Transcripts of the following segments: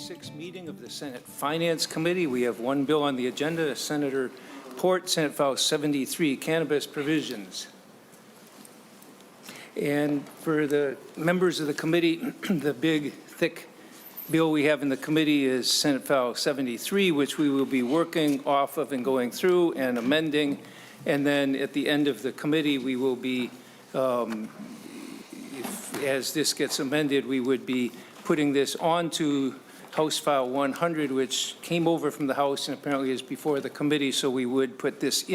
2026 meeting of the Senate Finance Committee. We have one bill on the agenda, Senator Port, Senate File 73, Cannabis Provisions. And for the members of the committee, the big, thick bill we have in the committee is Senate File 73, which we will be working off of and going through and amending. And then at the end of the committee, we will be, as this gets amended, we would be putting this onto House File 100, which came over from the House and apparently is before the committee. So we would put this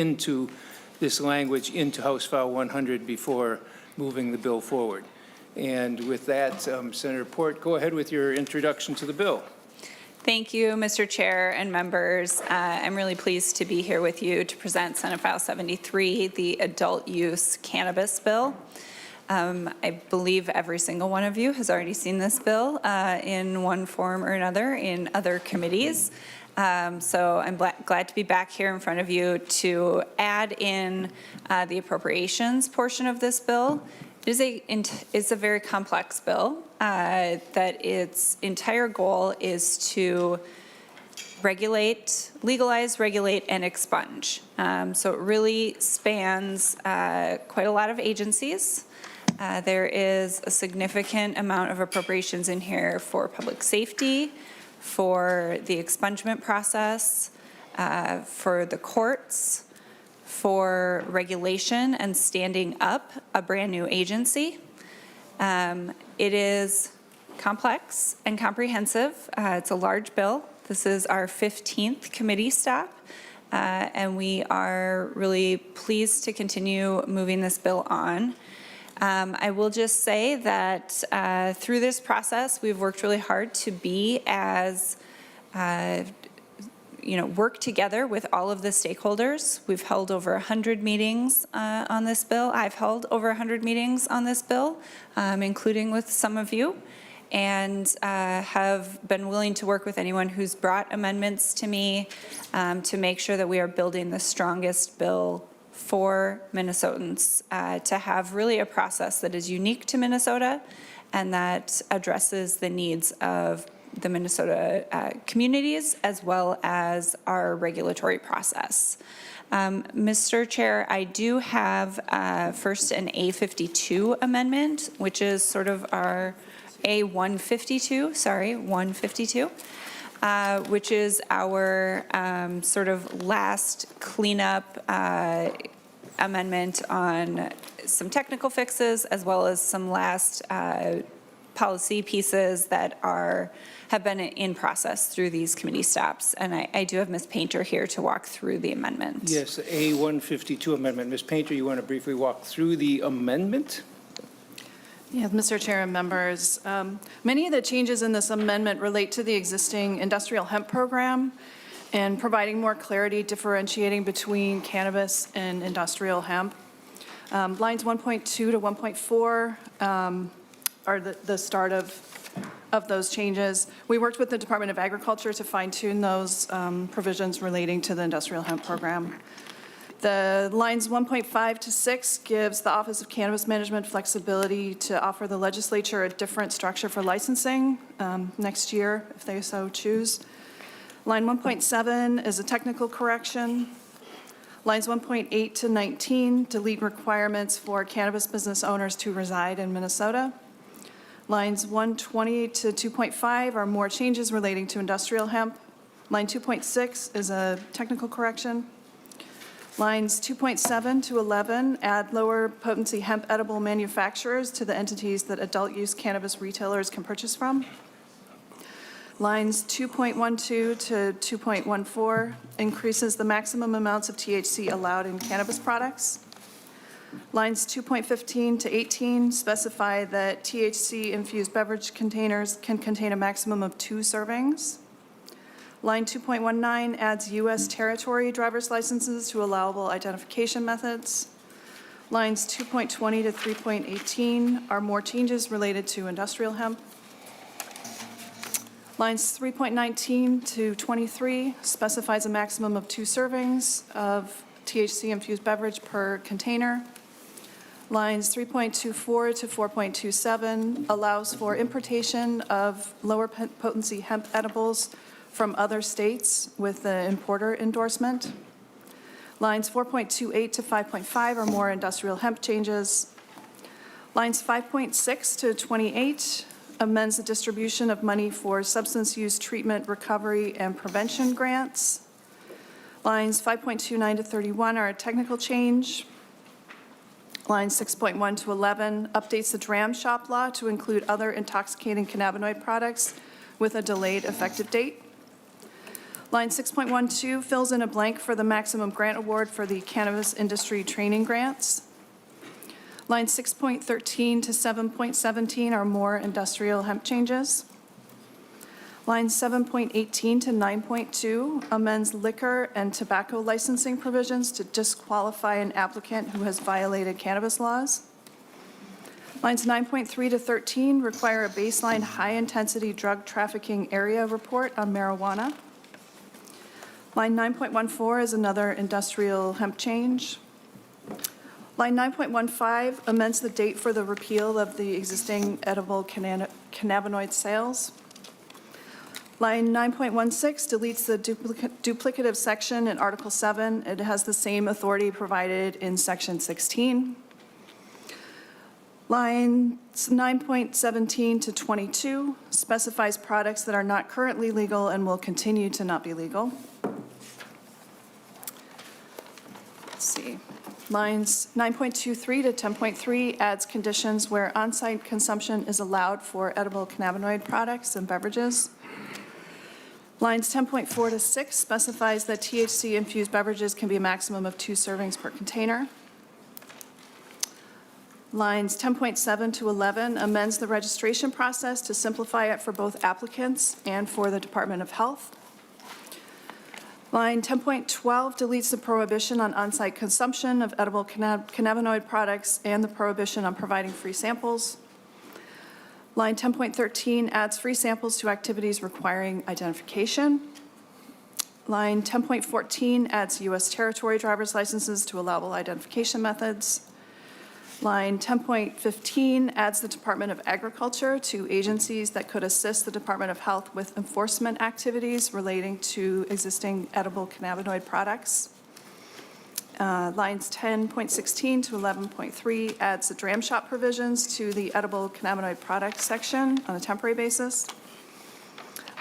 language into House File 100 before moving the bill forward. And with that, Senator Port, go ahead with your introduction to the bill. Thank you, Mr. Chair and members. I'm really pleased to be here with you to present Senate File 73, the Adult Use Cannabis Bill. I believe every single one of you has already seen this bill in one form or another in other committees. So I'm glad to be back here in front of you to add in the appropriations portion of this bill. It's a very complex bill that its entire goal is to legalize, regulate, and expunge. So it really spans quite a lot of agencies. There is a significant amount of appropriations in here for public safety, for the expungement process, for the courts, for regulation and standing up a brand new agency. It is complex and comprehensive. It's a large bill. This is our 15th committee stop, and we are really pleased to continue moving this bill on. I will just say that through this process, we've worked really hard to be as, work together with all of the stakeholders. We've held over 100 meetings on this bill. I've held over 100 meetings on this bill, including with some of you, and have been willing to work with anyone who's brought amendments to me to make sure that we are building the strongest bill for Minnesotans, to have really a process that is unique to Minnesota and that addresses the needs of the Minnesota communities as well as our regulatory process. Mr. Chair, I do have first an A52 amendment, which is sort of our A152, sorry, 152. Which is our sort of last cleanup amendment on some technical fixes, as well as some last policy pieces that have been in process through these committee stops. And I do have Ms. Painter here to walk through the amendment. Yes, A152 amendment. Ms. Painter, you want to briefly walk through the amendment? Yeah, Mr. Chair and members, many of the changes in this amendment relate to the existing industrial hemp program and providing more clarity differentiating between cannabis and industrial hemp. Lines 1.2 to 1.4 are the start of those changes. We worked with the Department of Agriculture to fine-tune those provisions relating to the industrial hemp program. The lines 1.5 to 6 gives the Office of Cannabis Management flexibility to offer the legislature a different structure for licensing next year, if they so choose. Line 1.7 is a technical correction. Lines 1.8 to 19 delete requirements for cannabis business owners to reside in Minnesota. Lines 120 to 2.5 are more changes relating to industrial hemp. Line 2.6 is a technical correction. Lines 2.7 to 11 add lower potency hemp edible manufacturers to the entities that adult use cannabis retailers can purchase from. Lines 2.12 to 2.14 increases the maximum amounts of THC allowed in cannabis products. Lines 2.15 to 18 specify that THC-infused beverage containers can contain a maximum of 2 servings. Line 2.19 adds U.S. territory driver's licenses to allowable identification methods. Lines 2.20 to 3.18 are more changes related to industrial hemp. Lines 3.19 to 23 specifies a maximum of 2 servings of THC-infused beverage per container. Lines 3.24 to 4.27 allows for importation of lower potency hemp edibles from other states with the importer endorsement. Lines 4.28 to 5.5 are more industrial hemp changes. Lines 5.6 to 28 amends the distribution of money for substance use treatment, recovery, and prevention grants. Lines 5.29 to 31 are a technical change. Lines 6.1 to 11 updates the dram shop law to include other intoxicating cannabinoid products with a delayed effective date. Line 6.12 fills in a blank for the maximum grant award for the cannabis industry training grants. Lines 6.13 to 7.17 are more industrial hemp changes. Lines 7.18 to 9.2 amends liquor and tobacco licensing provisions to disqualify an applicant who has violated cannabis laws. Lines 9.3 to 13 require a baseline high-intensity drug trafficking area report on marijuana. Line 9.14 is another industrial hemp change. Line 9.15 amends the date for the repeal of the existing edible cannabinoid sales. Line 9.16 deletes the duplicative section in Article 7. It has the same authority provided in Section 16. Lines 9.17 to 22 specifies products that are not currently legal and will continue to not be legal. Let's see. Lines 9.23 to 10.3 adds conditions where on-site consumption is allowed for edible cannabinoid products and beverages. Lines 10.4 to 6 specifies that THC-infused beverages can be a maximum of 2 servings per container. Lines 10.7 to 11 amends the registration process to simplify it for both applicants and for the Department of Health. Line 10.12 deletes the prohibition on on-site consumption of edible cannabinoid products and the prohibition on providing free samples. Line 10.13 adds free samples to activities requiring identification. Line 10.14 adds U.S. territory driver's licenses to allowable identification methods. Line 10.15 adds the Department of Agriculture to agencies that could assist the Department of Health with enforcement activities relating to existing edible cannabinoid products. Lines 10.16 to 11.3 adds the dram shop provisions to the edible cannabinoid products section on a temporary basis.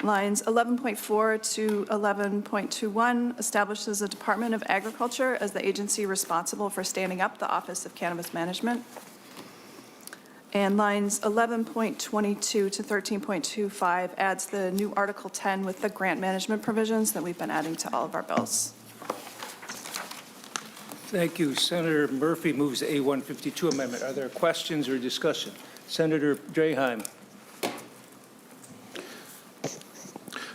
Lines 11.4 to 11.21 establishes the Department of Agriculture as the agency responsible for standing up the Office of Cannabis Management. And lines 11.22 to 13.25 adds the new Article 10 with the grant management provisions that we've been adding to all of our bills. Thank you. Senator Murphy moves the A152 amendment. Are there questions or discussion? Senator Draheim.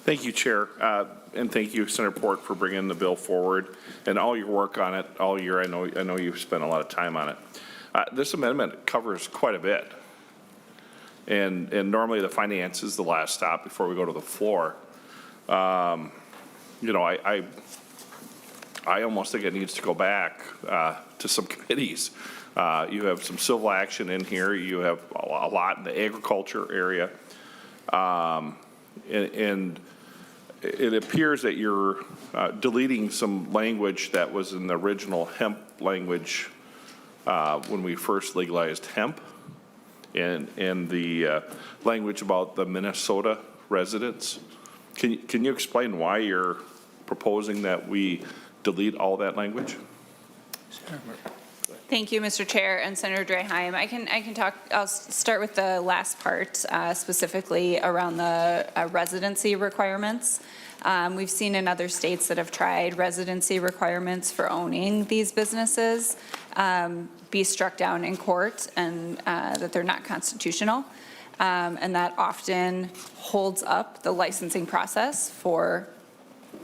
Thank you, Chair, and thank you, Senator Port, for bringing the bill forward and all your work on it all year. I know you've spent a lot of time on it. This amendment covers quite a bit, and normally the finance is the last stop before we go to the floor. You know, I almost think it needs to go back to some committees. You have some civil action in here. You have a lot in the agriculture area, and it appears that you're deleting some language that was in the original hemp language when we first legalized hemp, and the language about the Minnesota residents. Can you explain why you're proposing that we delete all that language? Thank you, Mr. Chair and Senator Draheim. I can talk. I'll start with the last part, specifically around the residency requirements. We've seen in other states that have tried residency requirements for owning these businesses be struck down in court, and that they're not constitutional, and that often holds up the licensing process for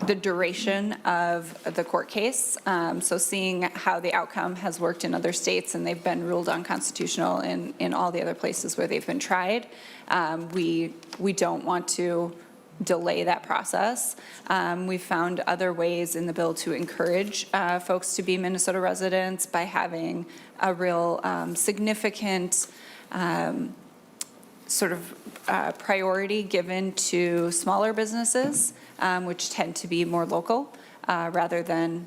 the duration of the court case. So seeing how the outcome has worked in other states, and they've been ruled unconstitutional in all the other places where they've been tried, we don't want to delay that process. We found other ways in the bill to encourage folks to be Minnesota residents by having a real significant sort of priority given to smaller businesses, which tend to be more local, rather than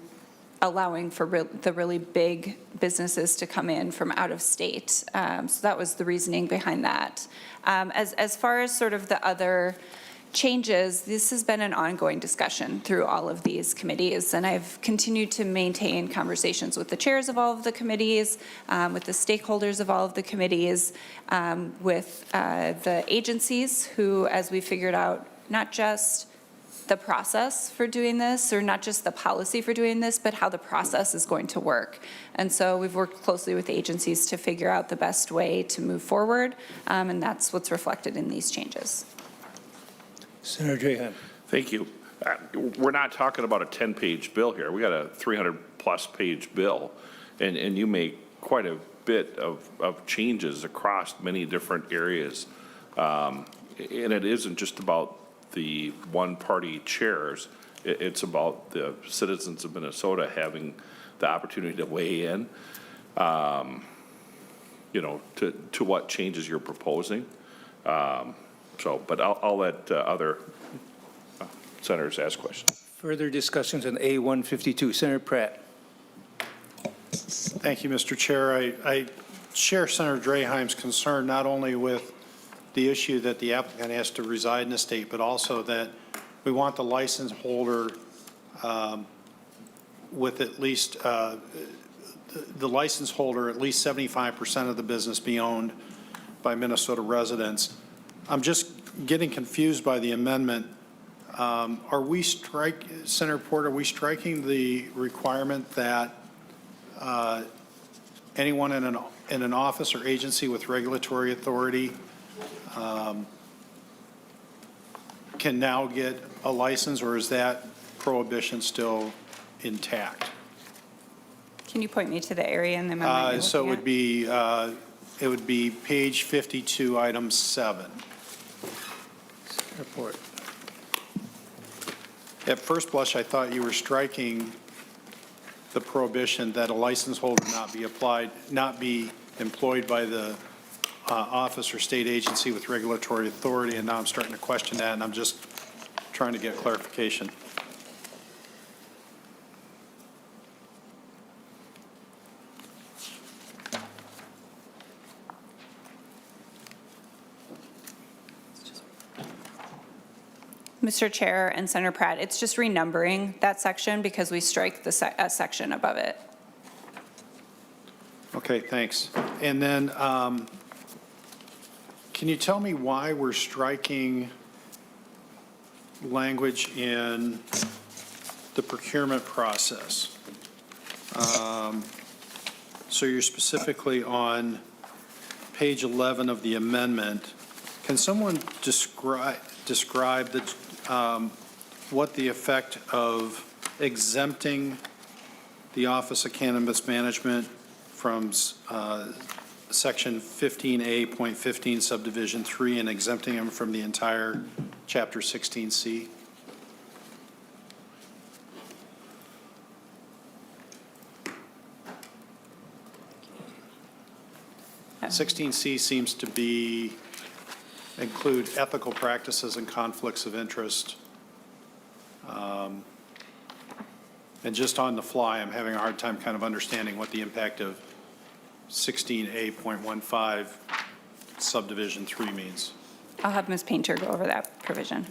allowing for the really big businesses to come in from out of state. So that was the reasoning behind that. As far as sort of the other changes, this has been an ongoing discussion through all of these committees, and I've continued to maintain conversations with the chairs of all of the committees, with the stakeholders of all of the committees, with the agencies who, as we figured out, not just the process for doing this, or not just the policy for doing this, but how the process is going to work. And so we've worked closely with agencies to figure out the best way to move forward, and that's what's reflected in these changes. Senator Drahan. Thank you. We're not talking about a 10-page bill here. We got a 300-plus page bill, and you make quite a bit of changes across many different areas. And it isn't just about the one-party chairs. It's about the citizens of Minnesota having the opportunity to weigh in, you know, to what changes you're proposing. But I'll let other senators ask questions. Further discussions on A152. Senator Pratt. Thank you, Mr. Chair. I share Senator Draheim's concern not only with the issue that the applicant has to reside in the state, but also that we want the license holder with at least the license holder, at least 75% of the business be owned by Minnesota residents. I'm just getting confused by the amendment. Are we Senator Porter, are we striking the requirement that anyone in an office or agency with regulatory authority can now get a license, or is that prohibition still intact? Can you point me to the area in the amendment you're So looking at? it would be page 52, item 7. Report. At first blush, I thought you were striking the prohibition that a license holder not be employed by the office or state agency with regulatory authority, and now I'm starting to question that, and I'm just trying to get clarification. Mr. Chair and Senator Pratt, it's just renumbering that section because we strike the section above it. Okay, thanks. And then can you tell me why we're striking language in the procurement process? So you're specifically on page 11 of the amendment. Can someone describe what the effect of exempting the Office of Cannabis Management from Section 15A.15 subdivision 3 and exempting them from the entire Chapter 16C? Yeah. 16C seems to include ethical practices and conflicts of interest. And just on the fly, I'm having a hard time kind of understanding what the impact of 16A.15 subdivision 3 means. I'll have Ms. Painter go over that provision.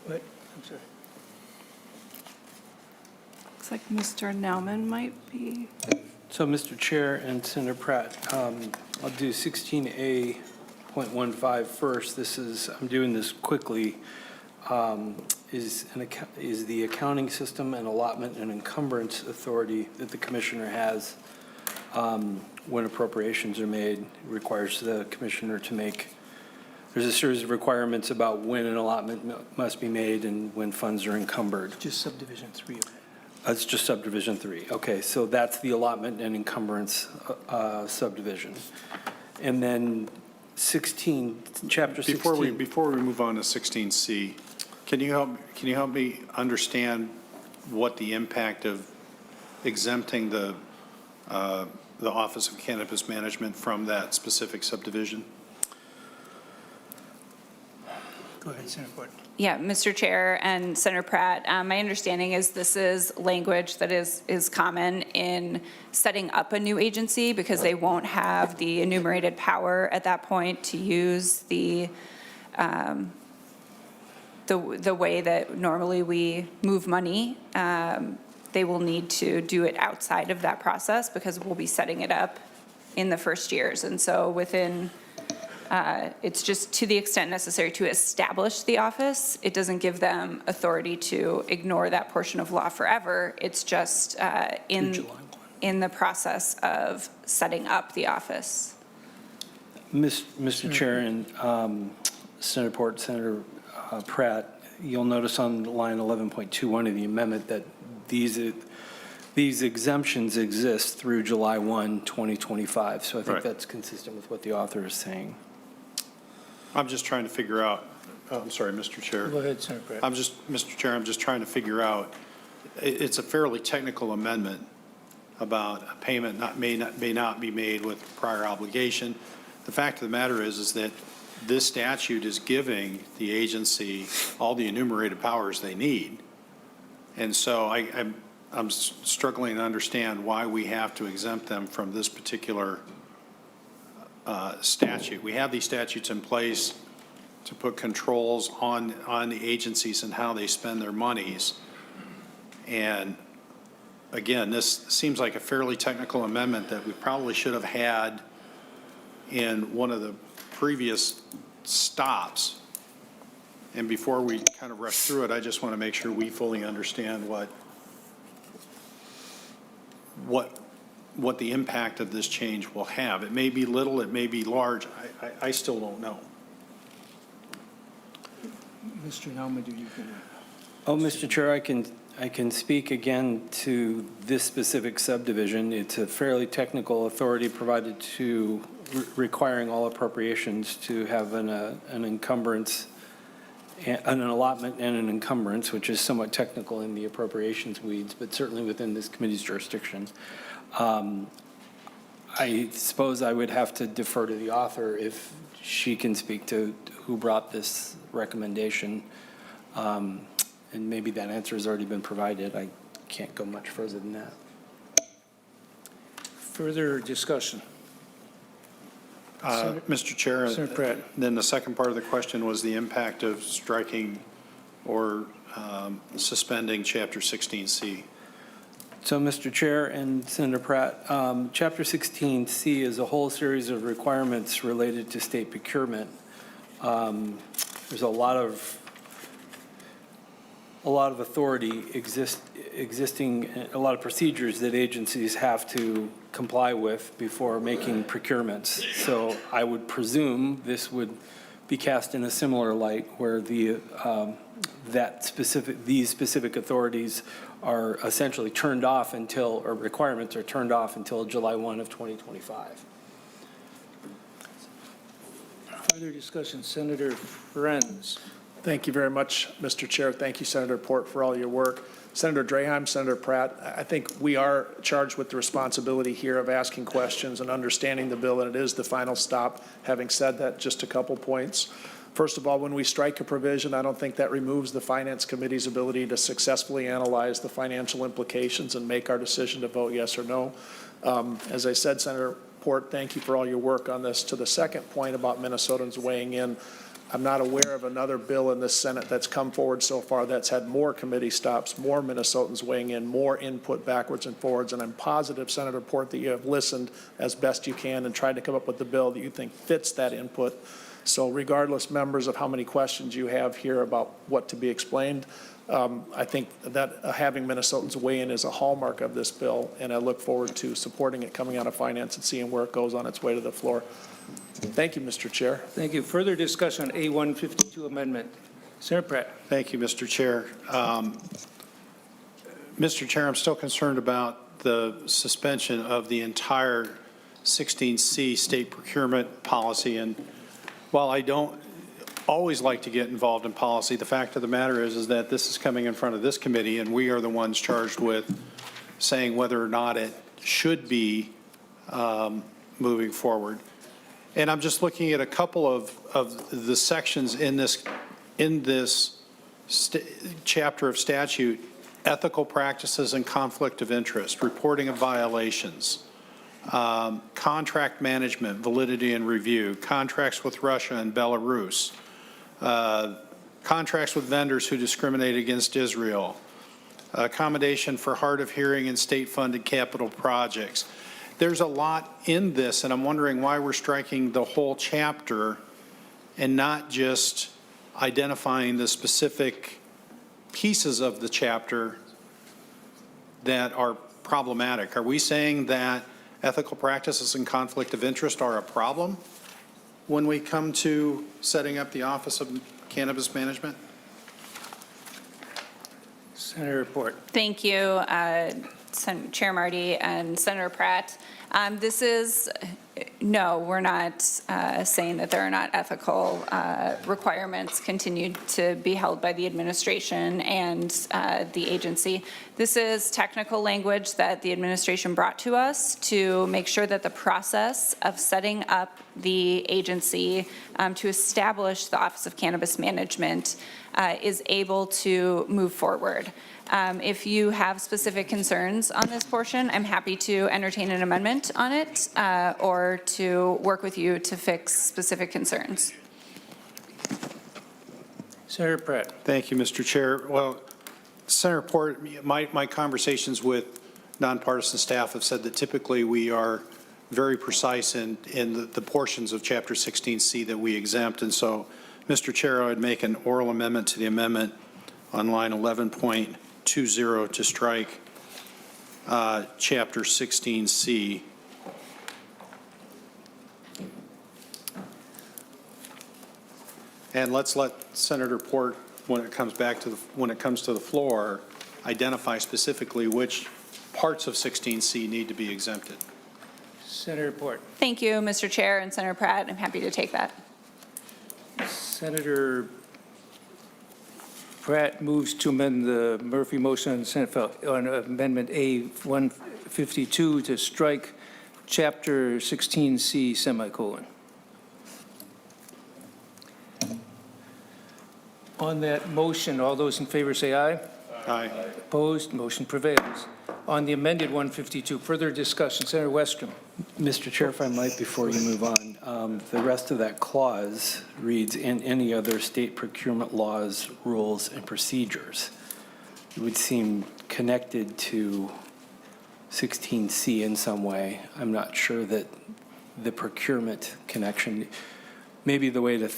What? I'm sorry. Looks like Mr. Nauman might be. So, Mr. Chair and Senator Pratt, I'll do 16A.15 first. I'm doing this quickly. Is the accounting system and allotment and encumbrance authority that the commissioner has when appropriations are made. It requires the commissioner to make there's a series of requirements about when an allotment must be made and when funds are encumbered. Just subdivision 3 of it. It's just subdivision 3. Okay, so that's the allotment and encumbrance subdivision. And then 16, chapter 16. Before we move on to 16C, can you help me understand what the impact of exempting the Office of Cannabis Management from that specific subdivision? Go ahead, Senator Port. Yeah, Mr. Chair and Senator Pratt, my understanding is this is language that is common in setting up a new agency because they won't have the enumerated power at that point to use the way that normally we move money. They will need to do it outside of that process because we'll be setting it up in the first years. And so within it's just to the extent necessary to establish the office. It doesn't give them authority to ignore that portion of law forever. It's just in the process of setting up the office. Mr. Chair and Senator Port, Senator Pratt, you'll notice on line 11.21 of the amendment that these exemptions exist through July 1, 2025. So I think Right. that's consistent with what the author is saying. I'm just trying to figure out, I'm sorry, Mr. Chair. Go ahead, Senator Pratt. Mr. Chair, I'm just trying to figure out, it's a fairly technical amendment about a payment may not be made with prior obligation. The fact of the matter is that this statute is giving the agency all the enumerated powers they need. And so I'm struggling to understand why we have to exempt them from this particular statute. We have these statutes in place to put controls on the agencies and how they spend their monies. And again, this seems like a fairly technical amendment that we probably should have had in one of the previous stops. And before we kind of rush through it, I just want to make sure we fully understand what the impact of this change will have. It may be little, it may be large. I still don't know. Mr. Nalmadou, you can. Oh, Mr. Chair, I can speak again to this specific subdivision. It's a fairly technical authority provided to requiring all appropriations to have an encumbrance, an allotment and an encumbrance, which is somewhat technical in the appropriations weeds, but certainly within this committee's jurisdiction. I suppose I would have to defer to the author if she can speak to who brought this recommendation. And maybe that answer has already been provided. I can't go much further than that. Further discussion? Mr. Chair, Senator Pratt. then the second part of the question was the impact of striking or suspending Chapter 16C. So, Mr. Chair and Senator Pratt, Chapter 16C is a whole series of requirements related to state procurement. There's a lot of authority existing, a lot of procedures that agencies have to comply with before making procurements. So I would presume this would be cast in a similar light where these specific authorities are essentially turned off until, or requirements are turned off until July 1 of 2025. Further discussion, Senator Friends. Thank you very much, Mr. Chair. Thank you, Senator Port, for all your work. Senator Draheim, Senator Pratt, I think we are charged with the responsibility here of asking questions and understanding the bill, and it is the final stop. Having said that, just a couple points. First of all, when we strike a provision, I don't think that removes the Finance Committee's ability to successfully analyze the financial implications and make our decision to vote yes or no. As I said, Senator Port, thank you for all your work on this. To the second point about Minnesotans weighing in, I'm not aware of another bill in the Senate that's come forward so far that's had more committee stops, more Minnesotans weighing in, more input backwards and forwards, and I'm positive, Senator Port, that you have listened as best you can and tried to come up with the bill that you think fits that input. So regardless, members, of how many questions you have here about what to be explained, I think that having Minnesotans weigh in is a hallmark of this bill, and I look forward to supporting it coming out of finance and seeing where it goes on its way to the floor. Thank you, Mr. Chair. Thank you. Further discussion on A152 amendment. Senator Pratt. Thank you, Mr. Chair. Mr. Chair, I'm still concerned about the suspension of the entire 16C state procurement policy. And while I don't always like to get involved in policy, the fact of the matter is that this is coming in front of this committee, and we are the ones charged with saying whether or not it should be moving forward. And I'm just looking at a couple of the sections in this chapter of statute: ethical practices and conflict of interest, reporting of violations, contract management, validity and review, contracts with Russia and Belarus, contracts with vendors who discriminate against Israel, accommodation for hard of hearing and state-funded capital projects. There's a lot in this, and I'm wondering why we're striking the whole chapter and not just identifying the specific pieces of the chapter that are problematic. Are we saying that ethical practices and conflict of interest are a problem when we come to setting up the Office of Cannabis Management? Senator Report. Thank you, Chair Marty and Senator Pratt. No, we're not saying that there are not ethical requirements continued to be held by the administration and the agency. This is technical language that the administration brought to us to make sure that the process of setting up the agency to establish the Office of Cannabis Management is able to move forward. If you have specific concerns on this portion, I'm happy to entertain an amendment on it or to work with you to fix specific concerns. Senator Pratt. Thank you, Mr. Chair. Well, Senator Port, my conversations with nonpartisan staff have said that typically we are very precise in the portions of Chapter 16C that we exempt. And so, Mr. Chair, I would make an oral amendment to the amendment on line 11.20 to strike Chapter 16C. And let's let Senator Port, when it comes to the floor, identify specifically which parts of 16C need to be exempted. Senator Report. Thank you, Mr. Chair and Senator Pratt. I'm happy to take that. Senator Pratt moves to amend the Murphy motion on Senate file on Amendment A152 to strike Chapter 16C semicolon. On that motion, all those in favor say aye. Aye. Opposed, motion prevails. On the amended 152, further discussion. Senator Westrom. Mr. Chair, if I might, before you move on, the rest of that clause reads, "in any other state procurement laws, rules, and procedures." It would seem connected to 16C in some way. I'm not sure that the procurement connection, maybe the way to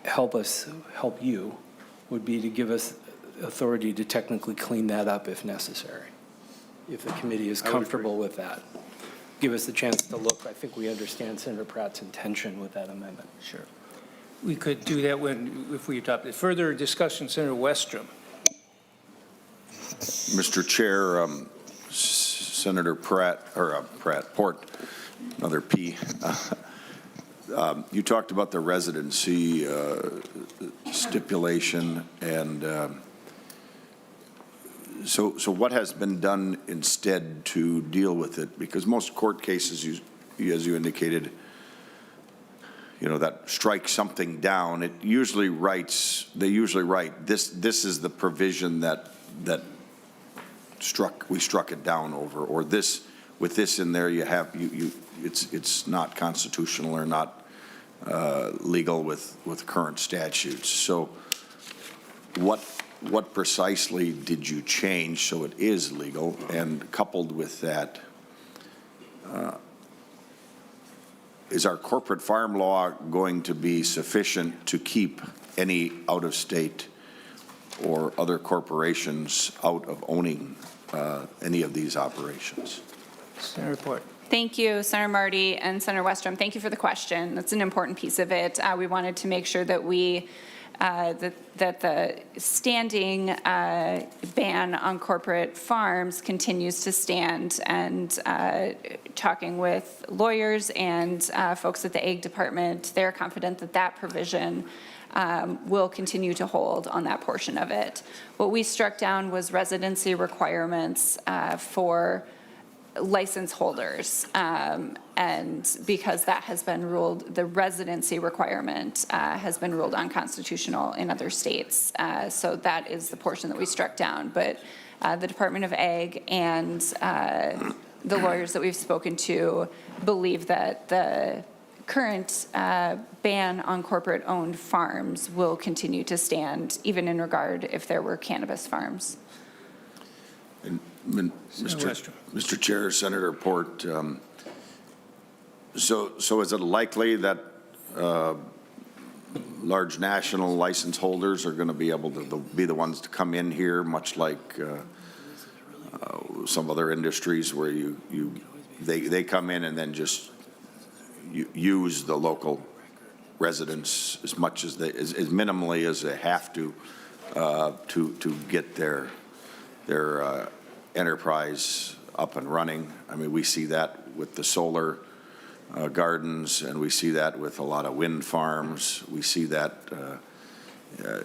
help you, would be to give us authority to technically clean that up if necessary, if the committee is comfortable with that. Give us the chance to look. I think we understand Senator Pratt's intention with that amendment. Sure. We could do that if we adopt it. Further discussion, Senator Westrom. Mr. Chair, Senator Port, another P. You talked about the residency stipulation, and so what has been done instead to deal with it? Because most court cases, as you indicated, that strike something down. They usually write this is the provision that we struck it down over, or this with this in there it's not constitutional or not legal with current statutes. So what precisely did you change so it is legal? And coupled with that, is our corporate farm law going to be sufficient to keep any out-of-state or other corporations out of owning any of these operations? Senator Report. Thank you, Senator Marty and Senator Westrom. Thank you for the question. That's an important piece of it. We wanted to make sure that that the standing ban on corporate farms continues to stand, and talking with lawyers and folks at the Ag Department, they're confident that that provision will continue to hold on that portion of it. What we struck down was residency requirements for license holders, and because that has been ruled, the residency requirement has been ruled unconstitutional in other states. So that is the portion that we struck down. But the Department of Ag and the lawyers that we've spoken to believe that the current ban on corporate-owned farms will continue to stand, even in regard if there were cannabis farms. Mr. Chair, Senator Port, so is it likely that large national license holders are going to be able to be the ones to come in here, much like some other industries where they come in and then just use the local residents as much as as minimally as they have to get their enterprise up and running? I mean, we see that with the solar gardens, and we see that with a lot of wind farms. We see that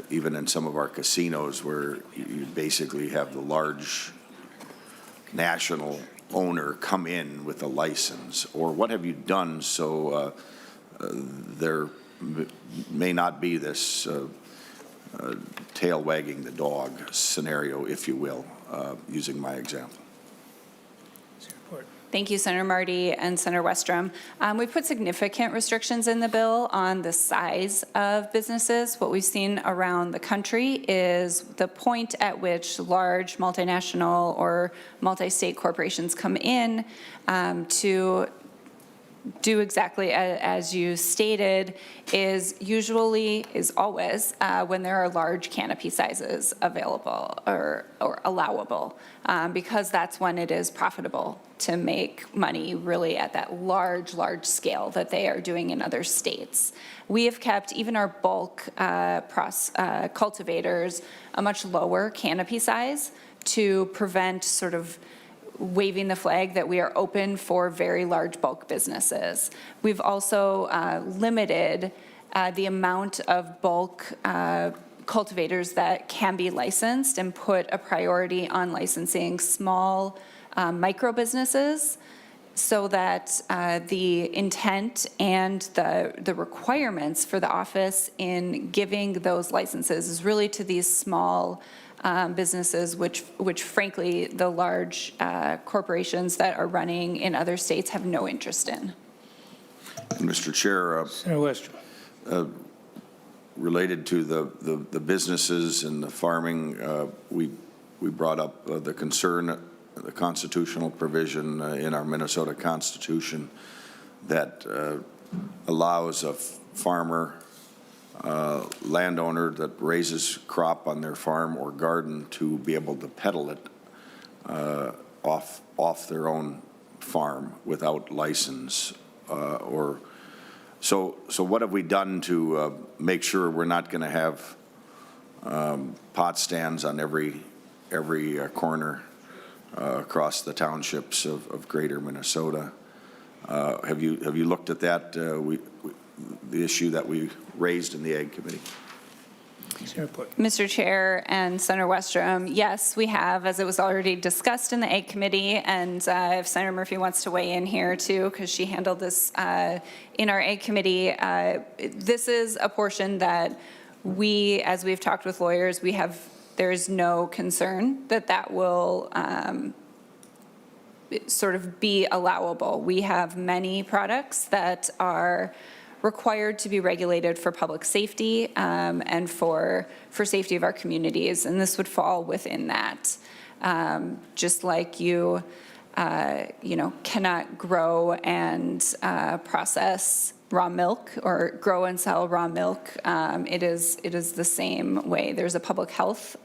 even in some of our casinos, where you basically have the large national owner come in with a license. Or what have you done so there may not be this tail wagging the dog scenario, if you will, using my example? Thank you, Senator Marty and Senator Westrom. We put significant restrictions in the bill on the size of businesses. What we've seen around the country is the point at which large multinational or multi-state corporations come in to do exactly as you stated is always when there are large canopy sizes available or allowable, because that's when it is profitable to make money really at that large scale that they are doing in other states. We have kept even our bulk cultivators a much lower canopy size to prevent sort of waving the flag that we are open for very large bulk businesses. We've also limited the amount of bulk cultivators that can be licensed and put a priority on licensing small micro businesses, so that the intent and the requirements for the office in giving those licenses is really to these small businesses, which frankly the large corporations that are running in other states have no interest in. And Mr. Chair, Senator Westrom. Related to the businesses and the farming, we brought up the concern, the constitutional provision in our Minnesota Constitution that allows a farmer, landowner that raises crop on their farm or garden to be able to peddle it off their own farm without license. So what have we done to make sure we're not going to have pot stands on every corner across the townships of greater Minnesota? Have you looked at that? The issue that we raised in the Ag Committee? Mr. Chair and Senator Westrom, yes, we have, as it was already discussed in the Ag Committee, and if Senator Murphy wants to weigh in here too, because she handled this in our Ag Committee, this is a portion that we, as we've talked with lawyers, there's no concern that will sort of be allowable. We have many products that are required to be regulated for public safety and for safety of our communities, and this would fall within that. Just like you cannot grow and process raw milk or grow and sell raw milk. It is the same way. There's a public health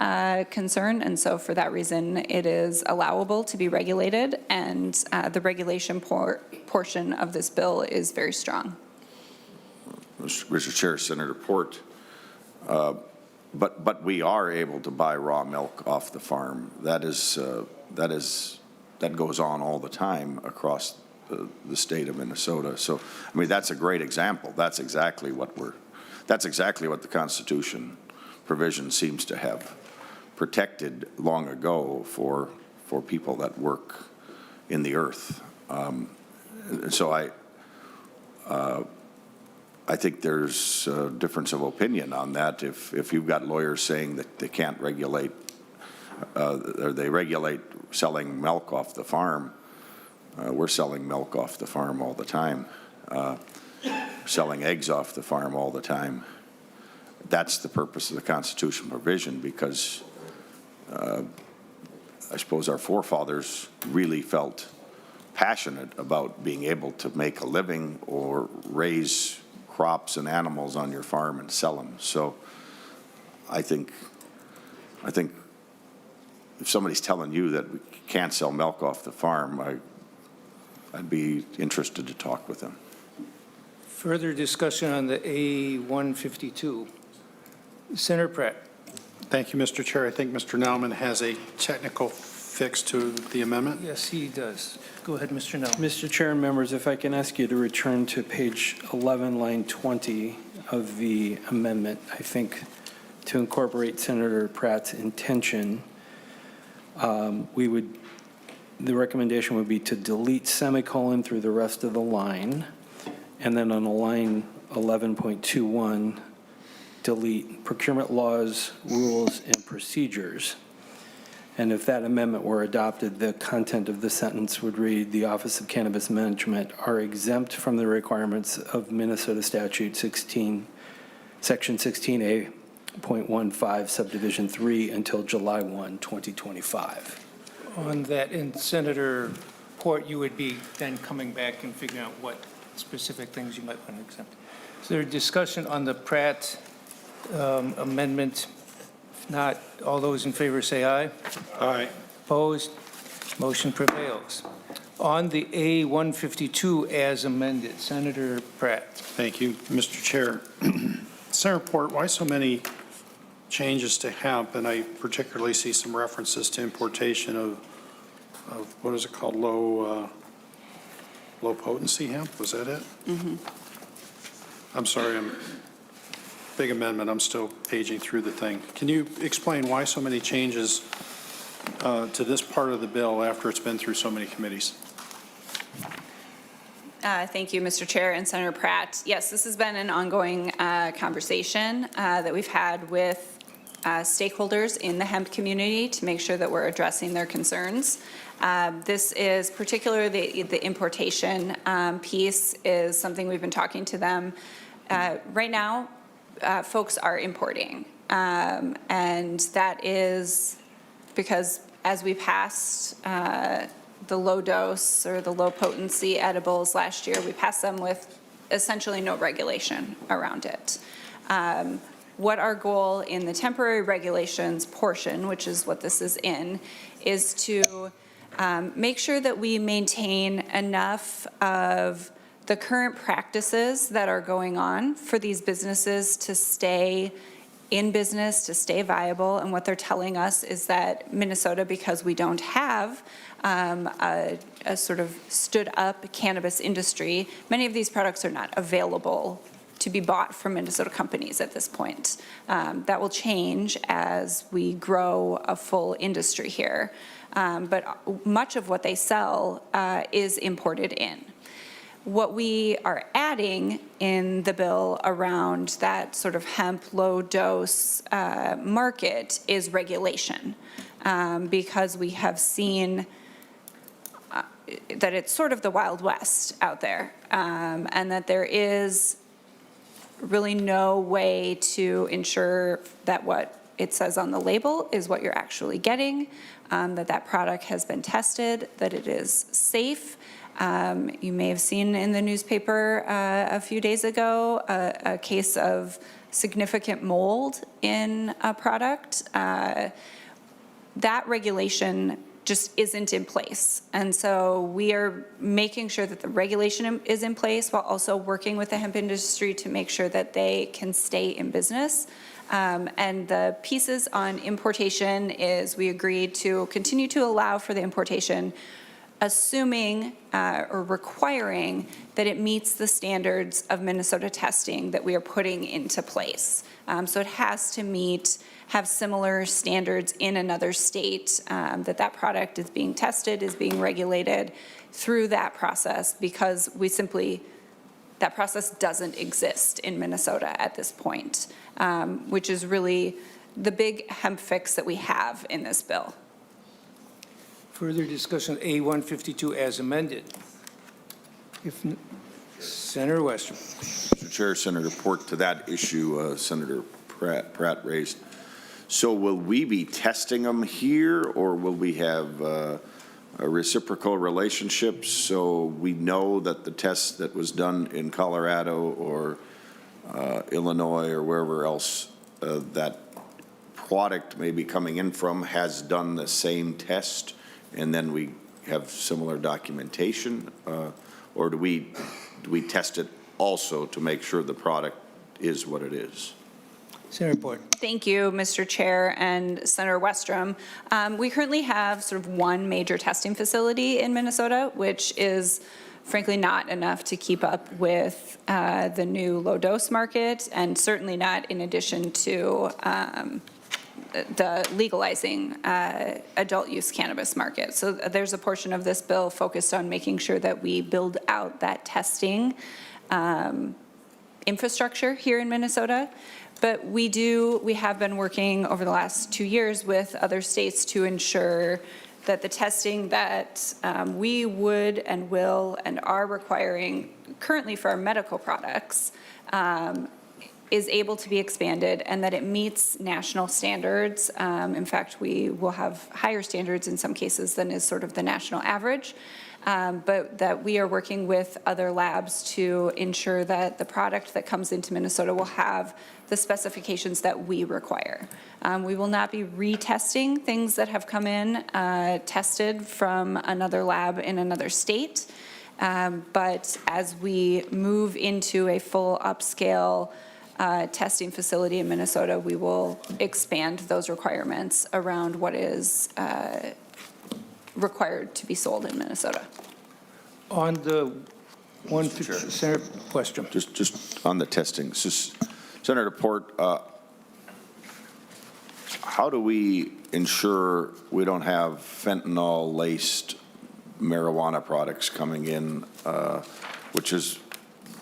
concern, and so for that reason, it is allowable to be regulated, and the regulation portion of this bill is very strong. Mr. Chair, Senator Port, but we are able to buy raw milk off the farm. That goes on all the time across the state of Minnesota. So, I mean, that's a great example. That's exactly what the Constitution provision seems to have protected long ago for people that work in the earth. So I think there's a difference of opinion on that. If you've got lawyers saying that they can't regulate, or they regulate selling milk off the farm, we're selling milk off the farm all the time, selling eggs off the farm all the time. That's the purpose of the Constitution provision, because I suppose our forefathers really felt passionate about being able to make a living or raise crops and animals on your farm and sell them. So I think if somebody's telling you that we can't sell milk off the farm, I'd be interested to talk with them. Further discussion on the A152. Senator Pratt. Thank you, Mr. Chair. I think Mr. Nauman has a technical fix to the amendment. Yes, he does. Go ahead, Mr. Nell. Mr. Chair and members, if I can ask you to return to page 11, line 20 of the amendment, I think to incorporate Senator Pratt's intention, the recommendation would be to delete semicolon through the rest of the line, and then on a line 11.21, delete procurement laws, rules, and procedures. And if that amendment were adopted, the content of the sentence would read, the Office of Cannabis Management are exempt from the requirements of Minnesota Statute 16, Section 16A.15, Subdivision 3 until July 1, 2025. On that, and Senator Port, you would be then coming back and figuring out what specific things you might want to exempt. Is there a discussion on the Pratt amendment? If not, all those in favor say aye. Aye. Opposed? Motion prevails. On the A152 as amended, Senator Pratt. Thank you, Mr. Chair. Senator Port, why so many changes to hemp? And I particularly see some references to importation of what is it called, low potency hemp? Was that it? Mm-hmm. I'm sorry, big amendment. I'm still paging through the thing. Can you explain why so many changes to this part of the bill after it's been through so many committees? Thank you, Mr. Chair and Senator Pratt. Yes, this has been an ongoing conversation that we've had with stakeholders in the hemp community to make sure that we're addressing their concerns. This is particularly the importation piece is something we've been talking to them. Right now, folks are importing, and that is because as we passed the low dose or the low potency edibles last year, we passed them with essentially no regulation around it. What our goal in the temporary regulations portion, which is what this is in, is to make sure that we maintain enough of the current practices that are going on for these businesses to stay in business, to stay viable. And what they're telling us is that Minnesota, because we don't have a sort of stood up cannabis industry, many of these products are not available to be bought from Minnesota companies at this point. That will change as we grow a full industry here. But much of what they sell is imported in. What we are adding in the bill around that sort of hemp low dose market is regulation, because we have seen that it's sort of the Wild West out there, and that there is really no way to ensure that what it says on the label is what you're actually getting. that product has been tested, that it is safe. You may have seen in the newspaper a few days ago a case of significant mold in a product. That regulation just isn't in place. And so we are making sure that the regulation is in place while also working with the hemp industry to make sure that they can stay in business. And the pieces on importation is we agreed to continue to allow for the importation, assuming or requiring that it meets the standards of Minnesota testing that we are putting into place. So it has to have similar standards in another state, that product is being tested, is being regulated through that process, because that process doesn't exist in Minnesota at this point, which is really the big hemp fix that we have in this bill. Further discussion, A152 as amended. Senator Westrom. Mr. Chair, Senator Port, to that issue Senator Pratt raised. So will we be testing them here, or will we have a reciprocal relationship so we know that the test that was done in Colorado or Illinois or wherever else that product may be coming in from has done the same test, and then we have similar documentation, or do we test it also to make sure the product is what it is? Senator Port. Thank you, Mr. Chair and Senator Westrom. We currently have sort of one major testing facility in Minnesota, which is frankly not enough to keep up with the new low-dose market, and certainly not in addition to the legalizing adult use cannabis market. So there's a portion of this bill focused on making sure that we build out that testing infrastructure here in Minnesota. But we have been working over the last 2 years with other states to ensure that the testing that we would and will and are requiring currently for our medical products is able to be expanded, and that it meets national standards. In fact, we will have higher standards in some cases than is sort of the national average. But that we are working with other labs to ensure that the product that comes into Minnesota will have the specifications that we require. We will not be retesting things that have come in tested from another lab in another state. But as we move into a full upscale testing facility in Minnesota, we will expand those requirements around what is required to be sold in Minnesota. On the 150, Senator Westrom. Just on the testing, Senator Port, how do we ensure we don't have fentanyl-laced marijuana products coming in, which has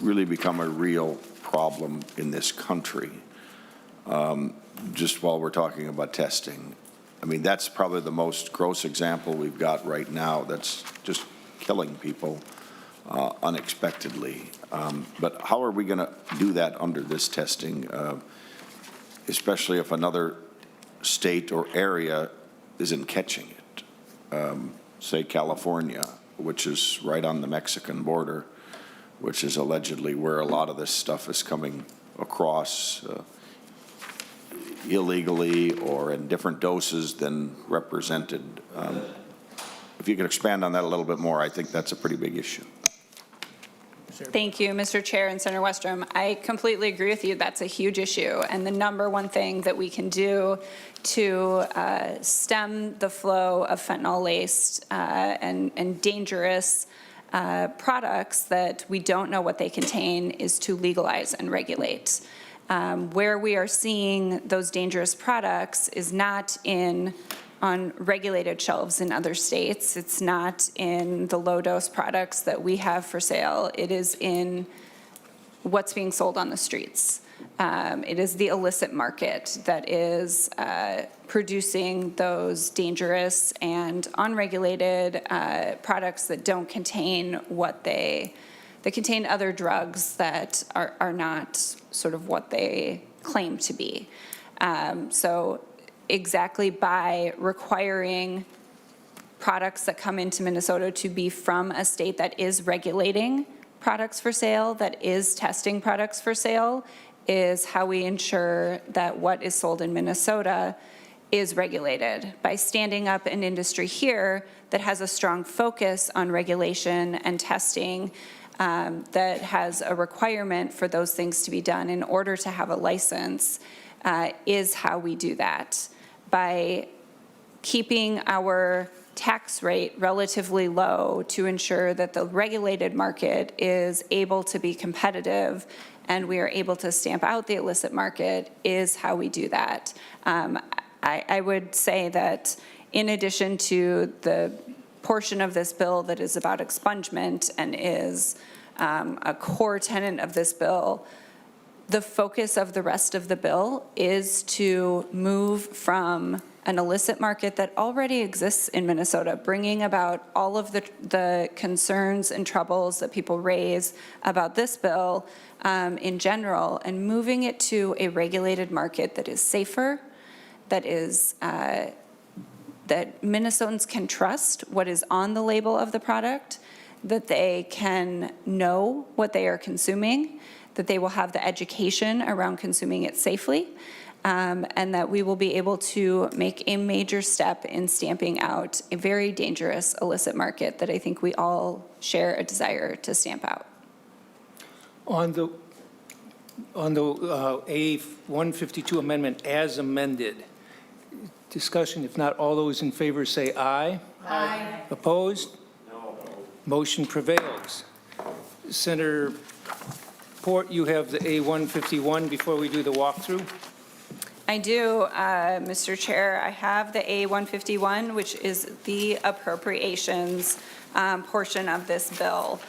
really become a real problem in this country, just while we're talking about testing? I mean, that's probably the most gross example we've got right now that's just killing people unexpectedly. But how are we going to do that under this testing, especially if another state or area isn't catching it? Say California, which is right on the Mexican border, which is allegedly where a lot of this stuff is coming across illegally or in different doses than represented. If you could expand on that a little bit more, I think that's a pretty big issue. Thank you, Mr. Chair and Senator Westrom. I completely agree with you. That's a huge issue. And the number one thing that we can do to stem the flow of fentanyl-laced and dangerous products that we don't know what they contain is to legalize and regulate. Where we are seeing those dangerous products is not on regulated shelves in other states. It's not in the low-dose products that we have for sale. It is in what's being sold on the streets. It is the illicit market that is producing those dangerous and unregulated products that don't contain they contain other drugs that are not sort of what they claim to be. So exactly by requiring products that come into Minnesota to be from a state that is regulating products for sale, that is testing products for sale, is how we ensure that what is sold in Minnesota is regulated by standing up an industry here that has a strong focus on regulation and testing, that has a requirement for those things to be done in order to have a license, is how we do that. By keeping our tax rate relatively low to ensure that the regulated market is able to be competitive and we are able to stamp out the illicit market is how we do that. I would say that in addition to the portion of this bill that is about expungement and is a core tenet of this bill, the focus of the rest of the bill is to move from an illicit market that already exists in Minnesota, bringing about all of the concerns and troubles that people raise about this bill in general, and moving it to a regulated market that is safer, that is that Minnesotans can trust what is on the label of the product, that they can know what they are consuming, that they will have the education around consuming it safely, and that we will be able to make a major step in stamping out a very dangerous illicit market that I think we all share a desire to stamp out. On the A152 amendment as amended, discussion, if not, all those in favor say aye. Aye. Opposed? No. Motion prevails. Senator Port, you have the A151 before we do the walkthrough. I do, Mr. Chair. I have the A151, which is the appropriations portion of this bill.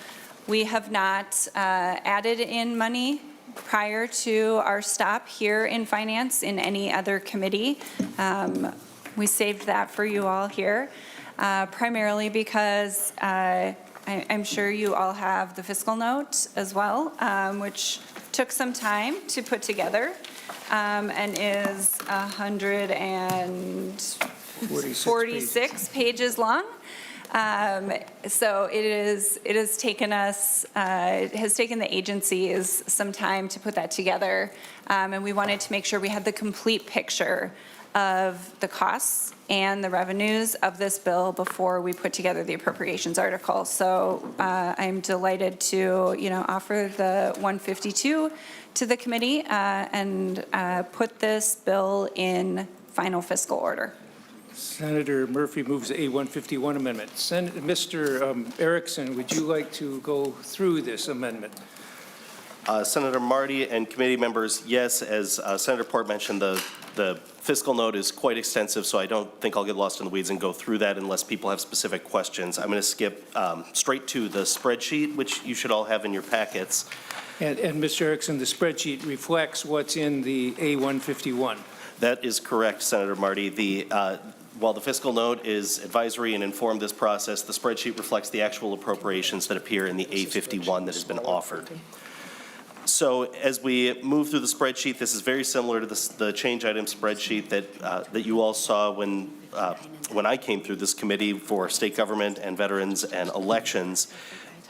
We have not added in money prior to our stop here in Finance in any other committee. We saved that for you all here, primarily because I'm sure you all have the fiscal note as well, which took some time to put together. And is 146 pages long. So it has taken the agencies some time to put that together. And we wanted to make sure we had the complete picture of the costs and the revenues of this bill before we put together the appropriations article. So I'm delighted to, offer the 152 to the committee and put this bill in final fiscal order. Senator Murphy moves the A151 amendment. Mr. Erickson, would you like to go through this amendment? Senator Marty and committee members, yes, as Senator Port mentioned, the fiscal note is quite extensive, so I don't think I'll get lost in the weeds and go through that unless people have specific questions. I'm going to skip straight to the spreadsheet, which you should all have in your packets. And Mr. Erickson, the spreadsheet reflects what's in the A151. That is correct, Senator Marty. While the fiscal note is advisory and informed this process, the spreadsheet reflects the actual appropriations that appear in the A51 that has been offered. So as we move through the spreadsheet, this is very similar to the change item spreadsheet that you all saw when I came through this committee for state government and veterans and elections.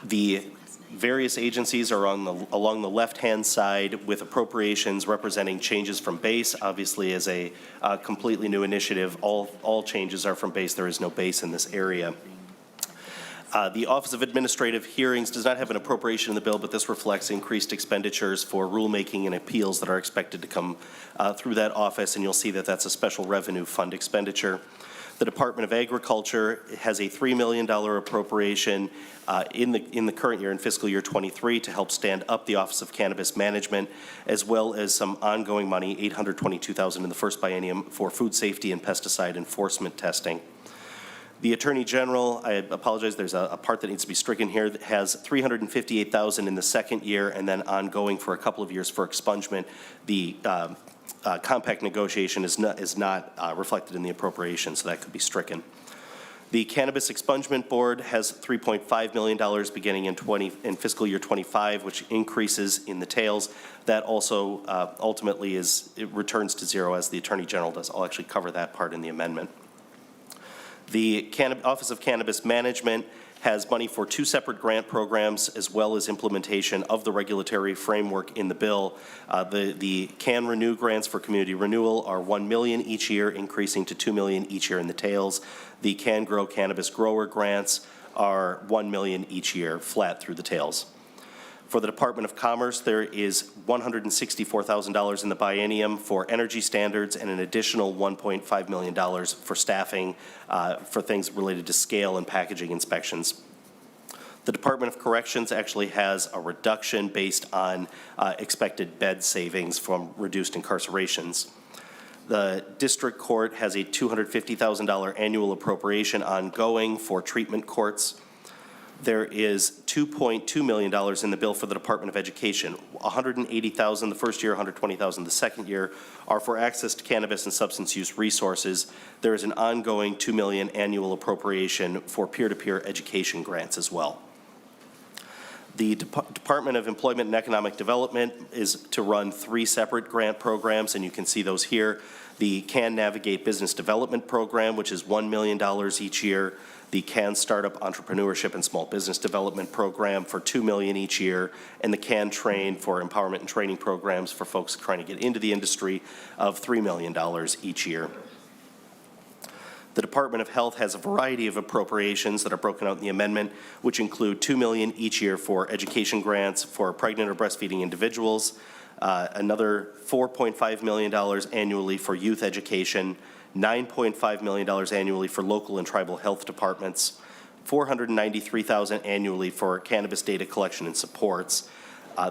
The various agencies are along the left-hand side with appropriations representing changes from base. Obviously, as a completely new initiative, all changes are from base. There is no base in this area. The Office of Administrative Hearings does not have an appropriation in the bill, but this reflects increased expenditures for rulemaking and appeals that are expected to come through that office, and you'll see that that's a special revenue fund expenditure. The Department of Agriculture has a $3 million appropriation in the current year, in fiscal year 23, to help stand up the Office of Cannabis Management, as well as some ongoing money, $822,000 in the first biennium, for food safety and pesticide enforcement testing. The Attorney General, I apologize, there's a part that needs to be stricken here, that has $358,000 in the second year and then ongoing for a couple of years for expungement. The compact negotiation is not reflected in the appropriation, so that could be stricken. The Cannabis Expungement Board has $3.5 million beginning in fiscal year 25, which increases in the tails. That also ultimately it returns to zero as the Attorney General does. I'll actually cover that part in the amendment. The Office of Cannabis Management has money for 2 separate grant programs as well as implementation of the regulatory framework in the bill. The Can Renew grants for community renewal are $1 million each year, increasing to $2 million each year in the tails. The Can Grow Cannabis Grower grants are $1 million each year, flat through the tails. For the Department of Commerce, there is $164,000 in the biennium for energy standards and an additional $1.5 million for staffing for things related to scale and packaging inspections. The Department of Corrections actually has a reduction based on expected bed savings from reduced incarcerations. The District Court has a $250,000 annual appropriation ongoing for treatment courts. There is $2.2 million in the bill for the Department of Education. $180,000 the first year, $120,000 the second year are for access to cannabis and substance use resources. There is an ongoing $2 million annual appropriation for peer-to-peer education grants as well. The Department of Employment and Economic Development is to run 3 separate grant programs, and you can see those here. The Can Navigate Business Development Program, which is $1 million each year. The Can Startup Entrepreneurship and Small Business Development Program for $2 million each year, and the Can Train for empowerment and training programs for folks trying to get into the industry of $3 million each year. The Department of Health has a variety of appropriations that are broken out in the amendment, which include $2 million each year for education grants for pregnant or breastfeeding individuals, another $4.5 million annually for youth education, $9.5 million annually for local and tribal health departments, $493,000 annually for cannabis data collection and supports.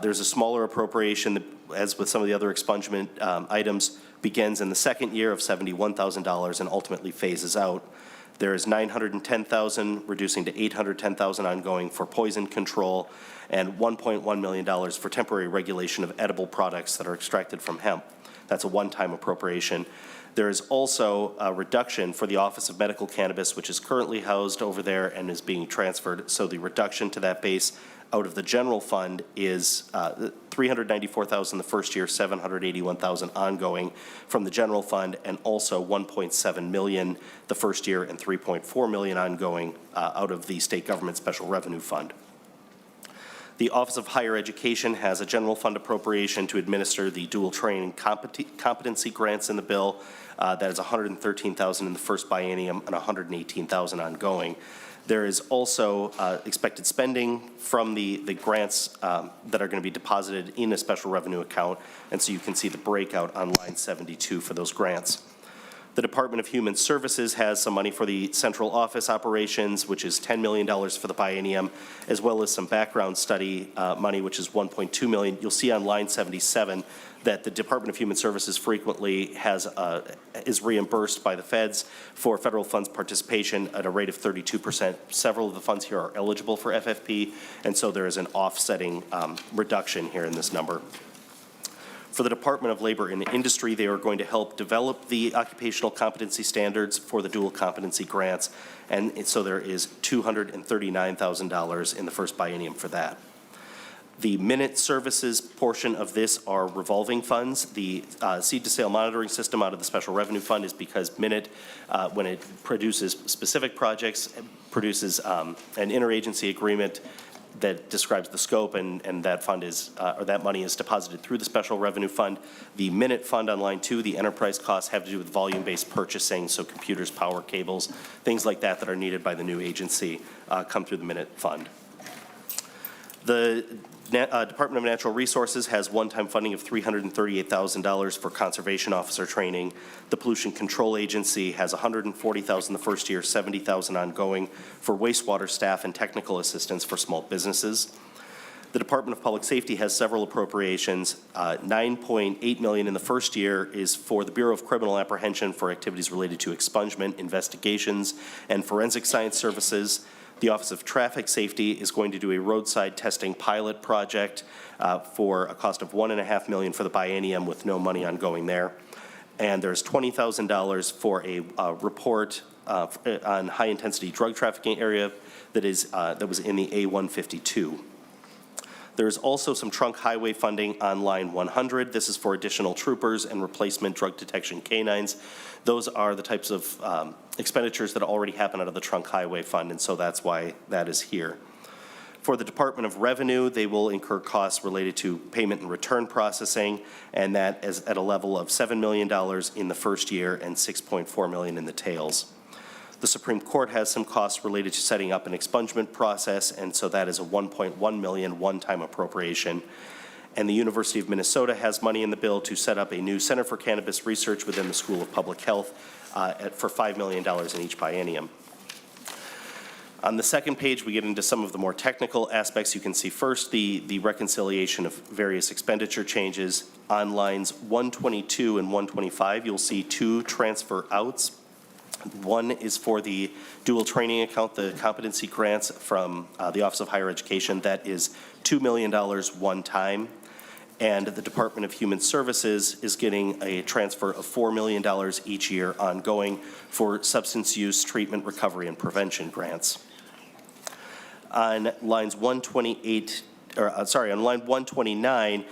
There's a smaller appropriation that, as with some of the other expungement items, begins in the second year of $71,000 and ultimately phases out. There is $910,000 reducing to $810,000 ongoing for poison control, and $1.1 million for temporary regulation of edible products that are extracted from hemp. That's a one-time appropriation. There is also a reduction for the Office of Medical Cannabis, which is currently housed over there and is being transferred. So the reduction to that base out of the general fund is $394,000 the first year, $781,000 ongoing from the general fund, and also $1.7 million the first year and $3.4 million ongoing out of the state government special revenue fund. The Office of Higher Education has a general fund appropriation to administer the dual training competency grants in the bill. That is $113,000 in the first biennium and $118,000 ongoing. There is also expected spending from the grants that are going to be deposited in a special revenue account, and so you can see the breakout on line 72 for those grants. The Department of Human Services has some money for the central office operations, which is $10 million for the biennium, as well as some background study money, which is $1.2 million. You'll see on line 77 that the Department of Human Services frequently is reimbursed by the feds for federal funds participation at a rate of 32%. Several of the funds here are eligible for FFP, and so there is an offsetting reduction here in this number. For the Department of Labor and Industry, they are going to help develop the occupational competency standards for the dual competency grants, and so there is $239,000 in the first biennium for that. The minute services portion of this are revolving funds. The seed to sale monitoring system out of the special revenue fund is because Minute, when it produces specific projects, produces an interagency agreement that describes the scope, and that fund is, or that money is deposited through the special revenue fund. The Minute fund on line 2, the enterprise costs have to do with volume-based purchasing, so computers, power cables, things like that that are needed by the new agency come through the Minute fund. The Department of Natural Resources has one-time funding of $338,000 for conservation officer training. The Pollution Control Agency has $140,000 the first year, $70,000 ongoing for wastewater staff and technical assistance for small businesses. The Department of Public Safety has several appropriations. $9.8 million in the first year is for the Bureau of Criminal Apprehension for activities related to expungement, investigations, and forensic science services. The Office of Traffic Safety is going to do a roadside testing pilot project for a cost of $1.5 million for the biennium with no money ongoing there. And there's $20,000 for a report on high-intensity drug trafficking area that was in the A152. There's also some trunk highway funding on line 100. This is for additional troopers and replacement drug detection canines. Those are the types of expenditures that already happen out of the trunk highway fund, and so that's why that is here. For the Department of Revenue, they will incur costs related to payment and return processing, and that is at a level of $7 million in the first year and $6.4 million in the tails. The Supreme Court has some costs related to setting up an expungement process, and so that is a $1.1 million one-time appropriation. And the University of Minnesota has money in the bill to set up a new Center for Cannabis Research within the School of Public Health for $5 million in each biennium. On the second page, we get into some of the more technical aspects. You can see first the reconciliation of various expenditure changes. On lines 122 and 125, you'll see two transfer outs. One is for the dual training account, the competency grants from the Office of Higher Education. That is $2 million one time. And the Department of Human Services is getting a transfer of $4 million each year ongoing for substance use, treatment, recovery, and prevention grants. On lines 128, on line 129,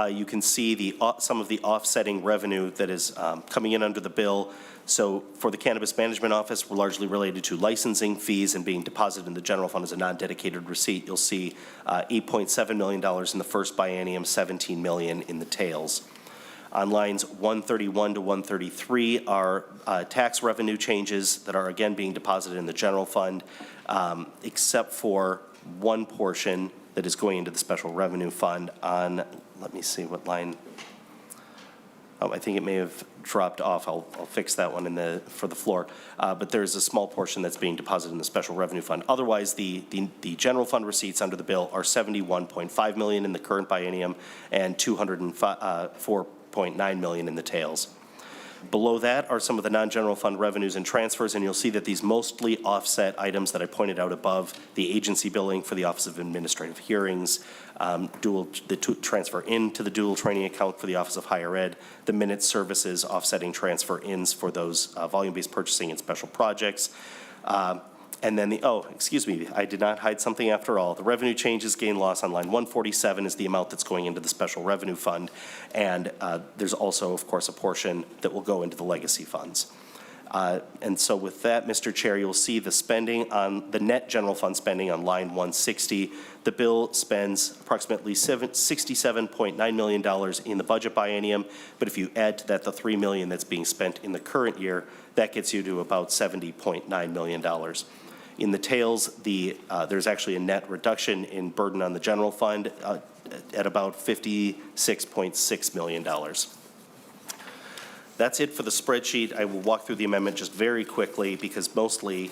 you can see some of the offsetting revenue that is coming in under the bill. So for the Cannabis Management Office, we're largely related to licensing fees and being deposited in the general fund as a non-dedicated receipt. You'll see $8.7 million in the first biennium, $17 million in the tails. On lines 131 to 133 are tax revenue changes that are again being deposited in the general fund, except for one portion that is going into the special revenue fund on, let me see what line. Oh, I think it may have dropped off. I'll fix that one for the floor. But there's a small portion that's being deposited in the special revenue fund. Otherwise, the general fund receipts under the bill are $71.5 million in the current biennium and $204.9 million in the tails. Below that are some of the non-general fund revenues and transfers, and you'll see that these mostly offset items that I pointed out above: the agency billing for the Office of Administrative Hearings, transfer into the dual training account for the Office of Higher Ed, the minute services offsetting transfer ins for those volume-based purchasing and special projects. And then excuse me, I did not hide something after all. The revenue changes, gain loss on line 147 is the amount that's going into the special revenue fund. And there's also, of course, a portion that will go into the legacy funds. And so with that, Mr. Chair, you'll see the spending on the net general fund spending on line 160. The bill spends approximately $67.9 million in the budget biennium, but if you add to that the $3 million that's being spent in the current year, that gets you to about $70.9 million. In the tails, there's actually a net reduction in burden on the general fund at about $56.6 million. That's it for the spreadsheet. I will walk through the amendment just very quickly because mostly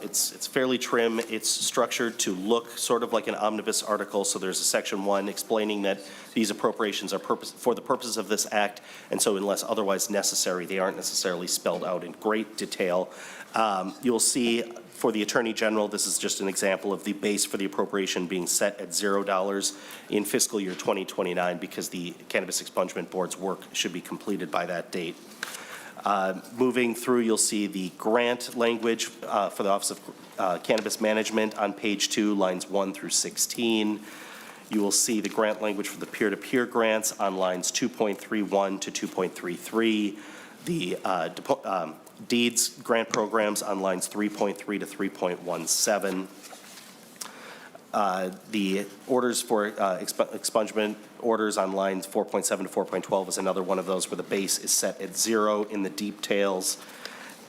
it's fairly trim. It's structured to look sort of like an omnibus article. So there's a section 1 explaining that these appropriations are for the purposes of this act, and so unless otherwise necessary, they aren't necessarily spelled out in great detail. You'll see for the Attorney General, this is just an example of the base for the appropriation being set at $0 in fiscal year 2029 because the Cannabis Expungement Board's work should be completed by that date. Moving through, you'll see the grant language for the Office of Cannabis Management on page 2, lines 1 through 16. You will see the grant language for the peer-to-peer grants on lines 2.31 to 2.33. The deeds grant programs on lines 3.3 to 3.17. The orders for expungement orders on lines 4.7 to 4.12 is another one of those where the base is set at 0 in the deep tails.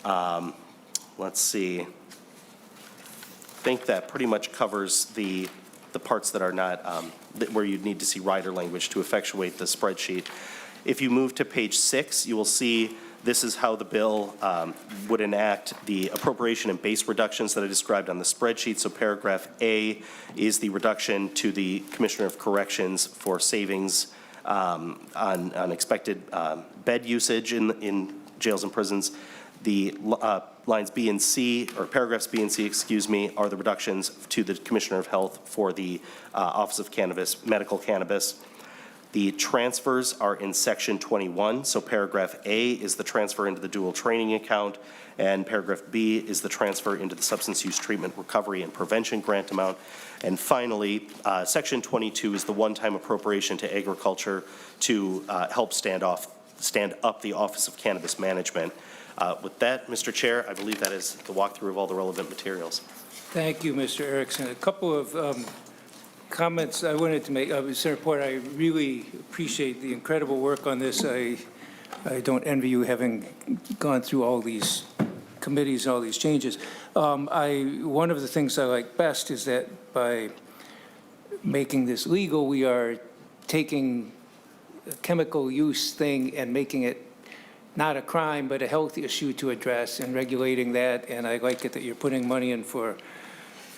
Let's see. I think that pretty much covers the parts that are not, where you'd need to see rider language to effectuate the spreadsheet. If you move to page 6, you will see this is how the bill would enact the appropriation and base reductions that I described on the spreadsheet. So paragraph A is the reduction to the Commissioner of Corrections for savings on expected bed usage in jails and prisons. The lines B and C, or paragraphs B and C, excuse me, are the reductions to the Commissioner of Health for the Office of Cannabis, medical cannabis. The transfers are in section 21, so paragraph A is the transfer into the dual training account, and paragraph B is the transfer into the substance use treatment recovery and prevention grant amount. And finally, section 22 is the one-time appropriation to agriculture to help stand up the Office of Cannabis Management. With that, Mr. Chair, I believe that is the walkthrough of all the relevant materials. Thank you, Mr. Erickson. A couple of comments I wanted to make. Senator Porter, I really appreciate the incredible work on this. I don't envy you having gone through all these committees, all these changes. One of the things I like best is that by making this legal, we are taking a chemical use thing and making it not a crime, but a health issue to address and regulating that. And I like it that you're putting money in for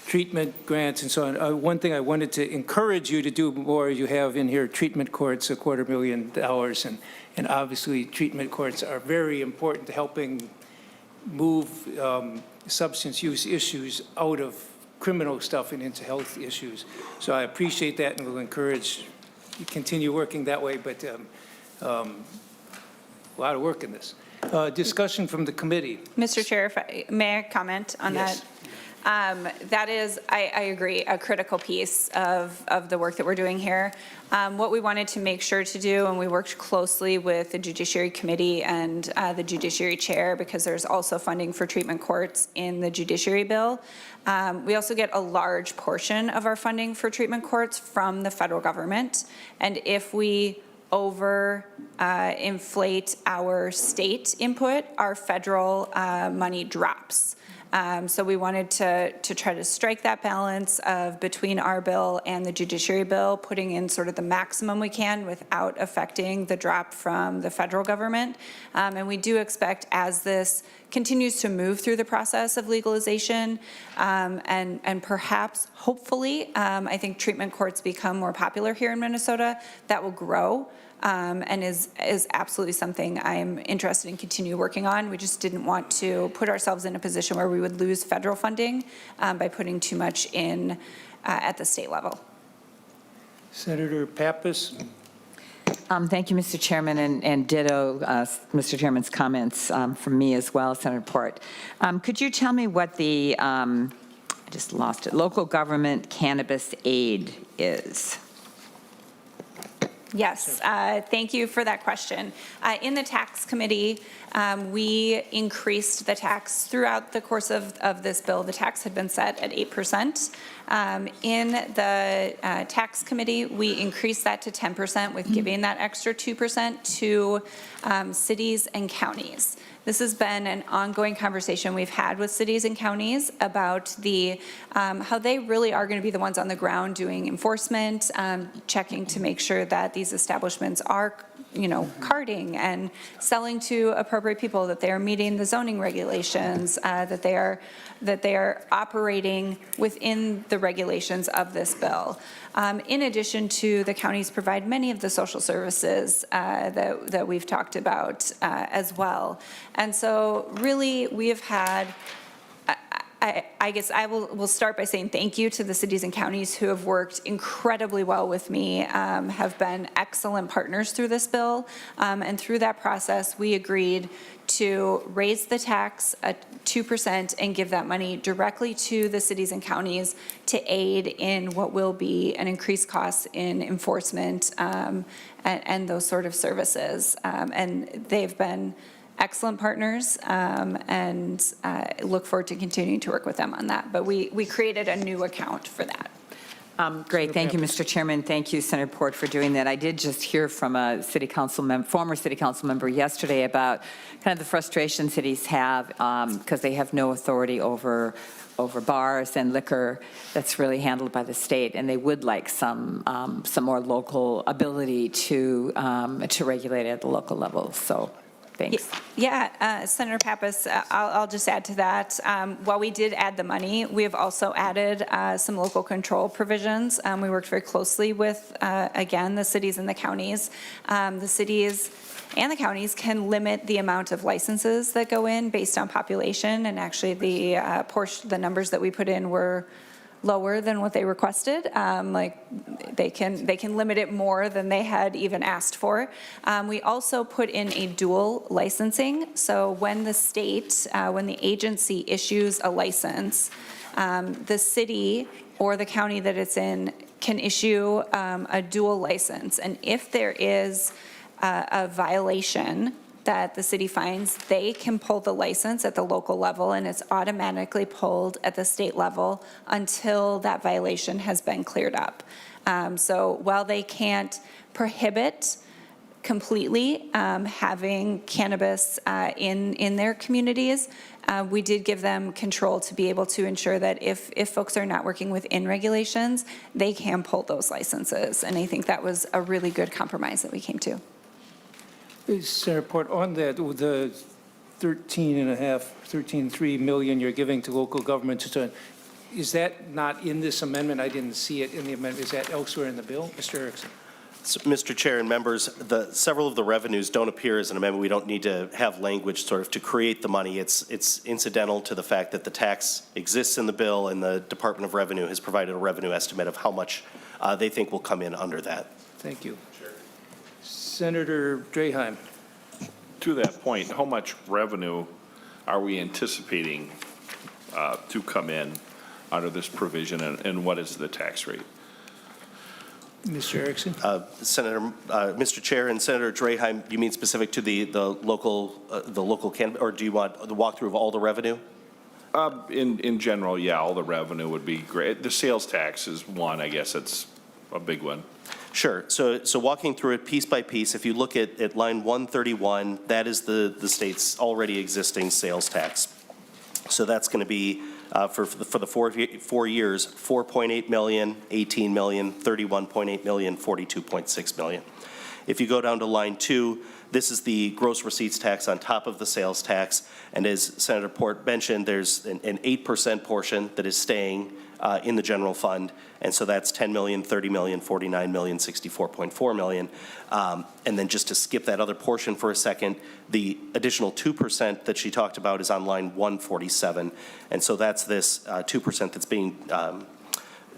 treatment grants and so on. One thing I wanted to encourage you to do more, you have in here treatment courts, $250,000. And obviously treatment courts are very important to helping move substance use issues out of criminal stuff and into health issues. So I appreciate that and will encourage you continue working that way, but a lot of work in this. Discussion from the committee. Mr. Chair, may I comment on that? Yes. That is, I agree, a critical piece of the work that we're doing here. What we wanted to make sure to do, and we worked closely with the Judiciary Committee and the Judiciary Chair, because there's also funding for treatment courts in the Judiciary Bill. We also get a large portion of our funding for treatment courts from the federal government. And if we inflate our state input, our federal money drops. So we wanted to try to strike that balance of between our bill and the Judiciary Bill, putting in sort of the maximum we can without affecting the drop from the federal government. And we do expect, as this continues to move through the process of legalization, and perhaps, hopefully, I think treatment courts become more popular here in Minnesota, that will grow. And is absolutely something I'm interested in continue working on. We just didn't want to put ourselves in a position where we would lose federal funding by putting too much in at the state level. Senator Pappas. Thank you, Mr. Chairman, and ditto Mr. Chairman's comments from me as well, Senator Port. Could you tell me what the, I just lost it, local government cannabis aid is? Yes, thank you for that question. In the tax committee, we increased the tax throughout the course of this bill. The tax had been set at 8%. In the tax committee, we increased that to 10% with giving that extra 2% to cities and counties. This has been an ongoing conversation we've had with cities and counties about how they really are going to be the ones on the ground doing enforcement, checking to make sure that these establishments are, carding and selling to appropriate people, that they are meeting the zoning regulations, that they are operating within the regulations of this bill. In addition to, the counties provide many of the social services that we've talked about as well. And so really we have had, I guess I will start by saying thank you to the cities and counties who have worked incredibly well with me, have been excellent partners through this bill. And through that process, we agreed to raise the tax at 2% and give that money directly to the cities and counties to aid in what will be an increased cost in enforcement and those sort of services. And they've been excellent partners, and look forward to continuing to work with them on that. But we created a new account for that. Great. Thank you, Mr. Chairman. Thank you, Senator Port, for doing that. I did just hear from a former city council member yesterday about kind of the frustration cities have because they have no authority over bars and liquor that's really handled by the state, and they would like some more local ability to regulate at the local level. So. Thanks. Yeah, Senator Pappas, I'll just add to that. While we did add the money, we have also added some local control provisions. We worked very closely with, again, the cities and the counties. The cities and the counties can limit the amount of licenses that go in based on population, and actually the numbers that we put in were lower than what they requested. Like, they can limit it more than they had even asked for. We also put in a dual licensing. So when the state, when the agency issues a license, the city or the county that it's in can issue a dual license. And if there is a violation that the city finds, they can pull the license at the local level, and it's automatically pulled at the state level until that violation has been cleared up. So while they can't prohibit completely having cannabis in their communities, we did give them control to be able to ensure that if folks are not working within regulations, they can pull those licenses. And I think that was a really good compromise that we came to. Senator Port, on that, the 13.3 million you're giving to local governments, is that not in this amendment? I didn't see it in the amendment. Is that elsewhere in the bill? Mr. Erickson. So, Mr. Chair and members, several of the revenues don't appear as an amendment. We don't need to have language sort of to create the money. It's incidental to the fact that the tax exists in the bill, and the Department of Revenue has provided a revenue estimate of how much they think will come in under that. Thank you. Senator Draheim. To that point, how much revenue are we anticipating to come in under this provision, and what is the tax rate? Mr. Erickson. Mr. Chair and Senator Draheim, you mean specific to the local cannabis, or do you want the walkthrough of all the revenue? In general, yeah, all the revenue would be great. The sales tax is one, I guess it's a big one. Sure. So walking through it piece by piece, if you look at line 131, that is the state's already existing sales tax. So that's going to be for the 4 years, 4.8 million, 18 million, 31.8 million, 42.6 million. If you go down to line 2, this is the gross receipts tax on top of the sales tax. And as Senator Port mentioned, there's an 8% portion that is staying in the general fund. And so that's 10 million, 30 million, 49 million, 64.4 million. And then just to skip that other portion for a second, the additional 2% that she talked about is on line 147. And so that's this 2% that's being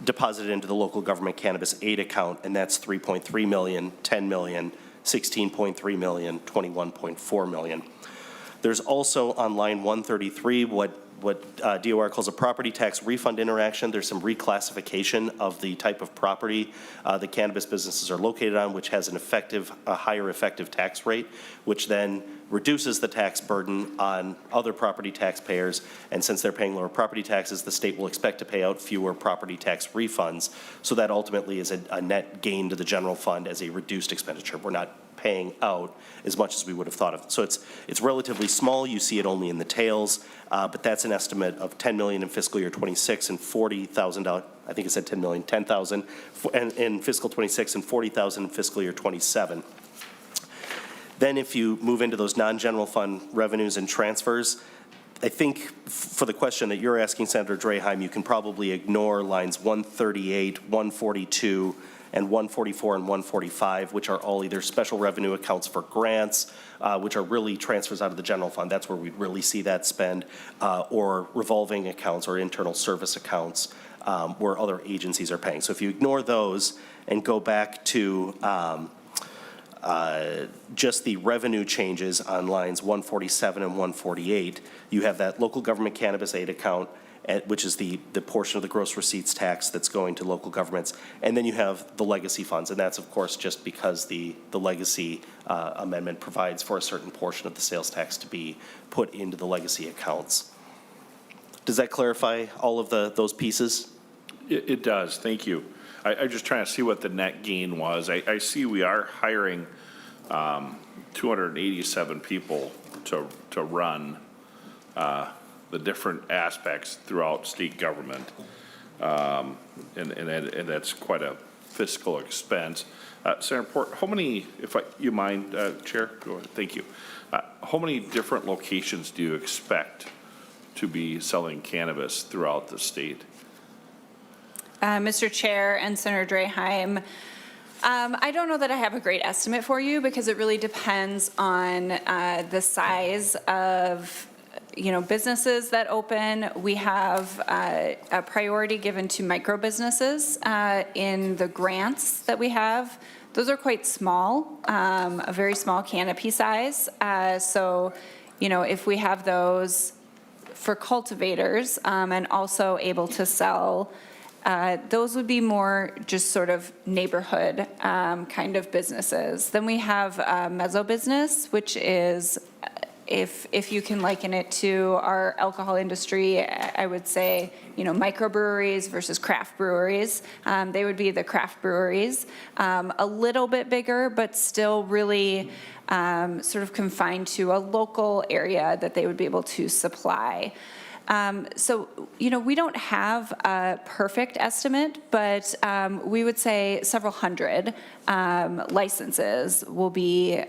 deposited into the local government cannabis aid account, and that's 3.3 million, 10 million, 16.3 million, 21.4 million. There's also on line 133 what DOR calls a property tax refund interaction. There's some reclassification of the type of property the cannabis businesses are located on, which has a higher effective tax rate, which then reduces the tax burden on other property taxpayers. And since they're paying lower property taxes, the state will expect to pay out fewer property tax refunds. So that ultimately is a net gain to the general fund as a reduced expenditure. We're not paying out as much as we would have thought of. So it's relatively small. You see it only in the tails, but that's an estimate of 10 million in fiscal year 26 and $40,000. I think it said 10 million, 10,000 in fiscal 26 and 40,000 in fiscal year 27. Then if you move into those non-general fund revenues and transfers, I think for the question that you're asking, Senator Draheim, you can probably ignore lines 138, 142, and 144 and 145, which are all either special revenue accounts for grants, which are really transfers out of the general fund. That's where we really see that spend, or revolving accounts or internal service accounts where other agencies are paying. So if you ignore those and go back to just the revenue changes on lines 147 and 148, you have that local government cannabis aid account, which is the portion of the gross receipts tax that's going to local governments. And then you have the legacy funds, and that's, of course, just because the legacy amendment provides for a certain portion of the sales tax to be put into the legacy accounts. Does that clarify all of those pieces? It does. Thank you. I'm just trying to see what the net gain was. I see we are hiring 287 people to run the different aspects throughout state government, and that's quite a fiscal expense. Senator Port, how many, if you mind, Chair? Go ahead. Thank you. How many different locations do you expect to be selling cannabis throughout the state? Mr. Chair and Senator Draheim, I don't know that I have a great estimate for you because it really depends on the size of businesses that open. We have a priority given to micro businesses in the grants that we have. Those are quite small, a very small canopy size. So, if we have those for cultivators and also able to sell, those would be more just sort of neighborhood kind of businesses. Then we have mezzo business, which is, if you can liken it to our alcohol industry, I would say, microbreweries versus craft breweries. They would be the craft breweries, a little bit bigger, but still really sort of confined to a local area that they would be able to supply. So, we don't have a perfect estimate, but we would say several hundred licenses will be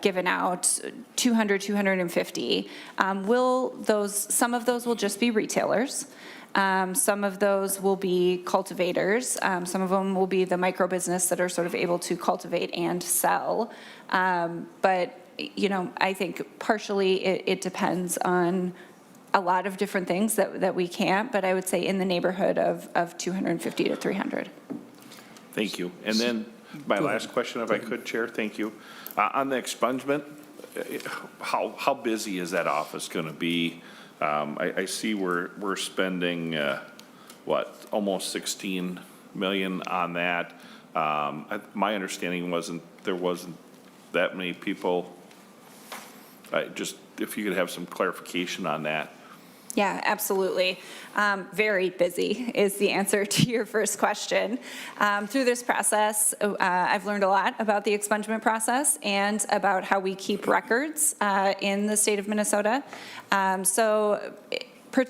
given out, 200, 250. Some of those will just be retailers. Some of those will be cultivators. Some of them will be the micro business that are sort of able to cultivate and sell. But, I think partially it depends on a lot of different things that we can't, but I would say in the neighborhood of 250 to 300. Thank you. And then my last question, if I could, Chair, thank you. On the expungement, how busy is that office going to be? I see we're spending, almost 16 million on that. My understanding there wasn't that many people. Just if you could have some clarification on that. Yeah, absolutely. Very busy is the answer to your first question. Through this process, I've learned a lot about the expungement process and about how we keep records in the state of Minnesota. So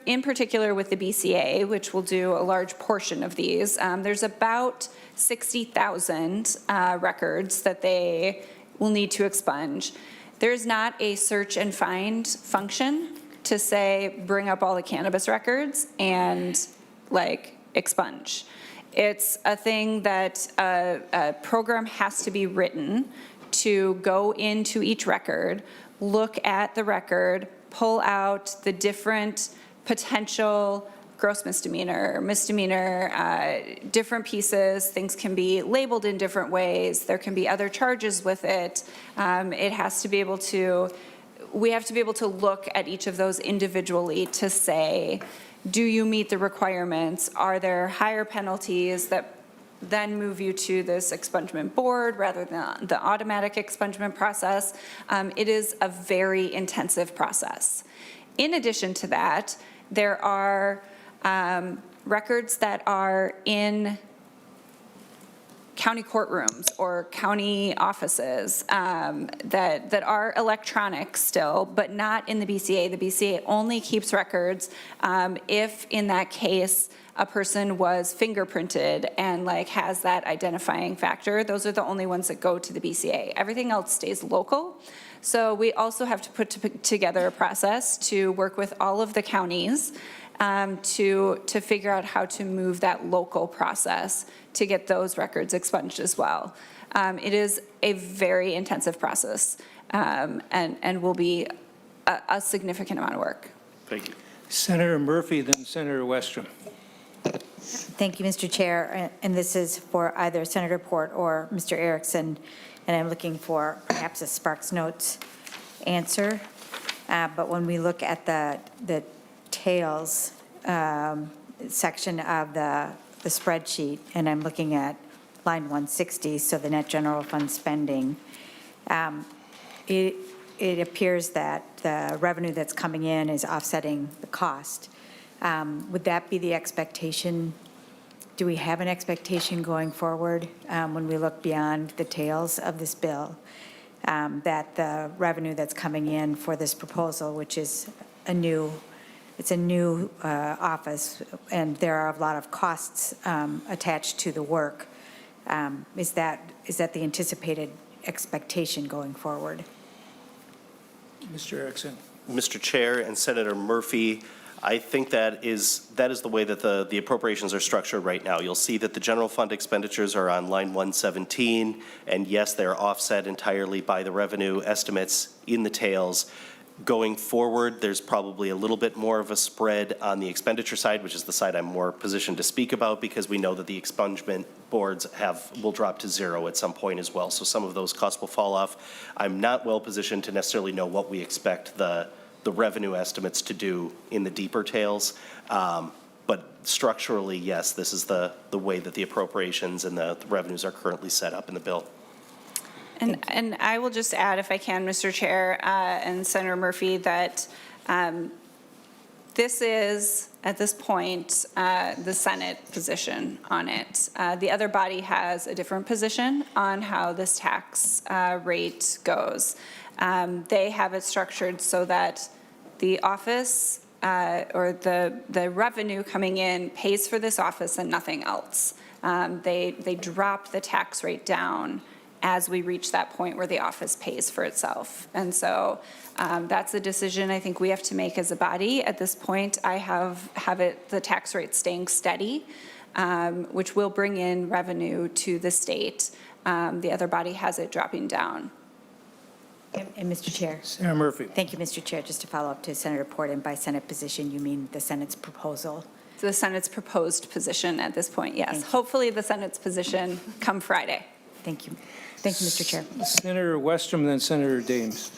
in particular with the BCA, which will do a large portion of these, there's about 60,000 records that they will need to expunge. There's not a search and find function to say, bring up all the cannabis records and expunge. It's a thing that a program has to be written to go into each record, look at the record, pull out the different potential gross misdemeanor, different pieces. Things can be labeled in different ways. There can be other charges with it. It has to be able to, we have to be able to look at each of those individually to say, do you meet the requirements? Are there higher penalties that then move you to this expungement board rather than the automatic expungement process? It is a very intensive process. In addition to that, there are records that are in county courtrooms or county offices that are electronic still, but not in the BCA. The BCA only keeps records if, in that case, a person was fingerprinted and has that identifying factor. Those are the only ones that go to the BCA. Everything else stays local. So we also have to put together a process to work with all of the counties to figure out how to move that local process to get those records expunged as well. It is a very intensive process and will be a significant amount of work. Thank you. Senator Murphy, then Senator Westrom. Thank you, Mr. Chair. And this is for either Senator Port or Mr. Erickson. And I'm looking for perhaps a Sparks Notes answer. But when we look at the tails section of the spreadsheet, and I'm looking at line 160, so the net general fund spending, it appears that the revenue that's coming in is offsetting the cost. Would that be the expectation? Do we have an expectation going forward when we look beyond the tails of this bill, that the revenue that's coming in for this proposal, which is it's a new office, and there are a lot of costs attached to the work. Is that the anticipated expectation going forward? Mr. Erickson. Mr. Chair and Senator Murphy, I think that is the way that the appropriations are structured right now. You'll see that the general fund expenditures are on line 117, and yes, they're offset entirely by the revenue estimates in the tails. Going forward, there's probably a little bit more of a spread on the expenditure side, which is the side I'm more positioned to speak about, because we know that the expungement boards will drop to zero at some point as well. So some of those costs will fall off. I'm not well positioned to necessarily know what we expect the revenue estimates to do in the deeper tails. But structurally, yes, this is the way that the appropriations and the revenues are currently set up in the bill. And I will just add, if I can, Mr. Chair and Senator Murphy, that this is, at this point, the Senate position on it. The other body has a different position on how this tax rate goes. They have it structured so that the office or the revenue coming in pays for this office and nothing else. They drop the tax rate down as we reach that point where the office pays for itself. And so that's a decision I think we have to make as a body. At this point, I have the tax rate staying steady, which will bring in revenue to the state. The other body has it dropping down. And Mr. Chair. Senator Murphy. Thank you, Mr. Chair. Just to follow up to Senator Port, and by Senate position, you mean the Senate's proposal? The Senate's proposed position at this point, yes. Thank you. Hopefully the Senate's position come Friday. Thank you. Thank you, Mr. Chair. Senator Westrom, then Senator Dames.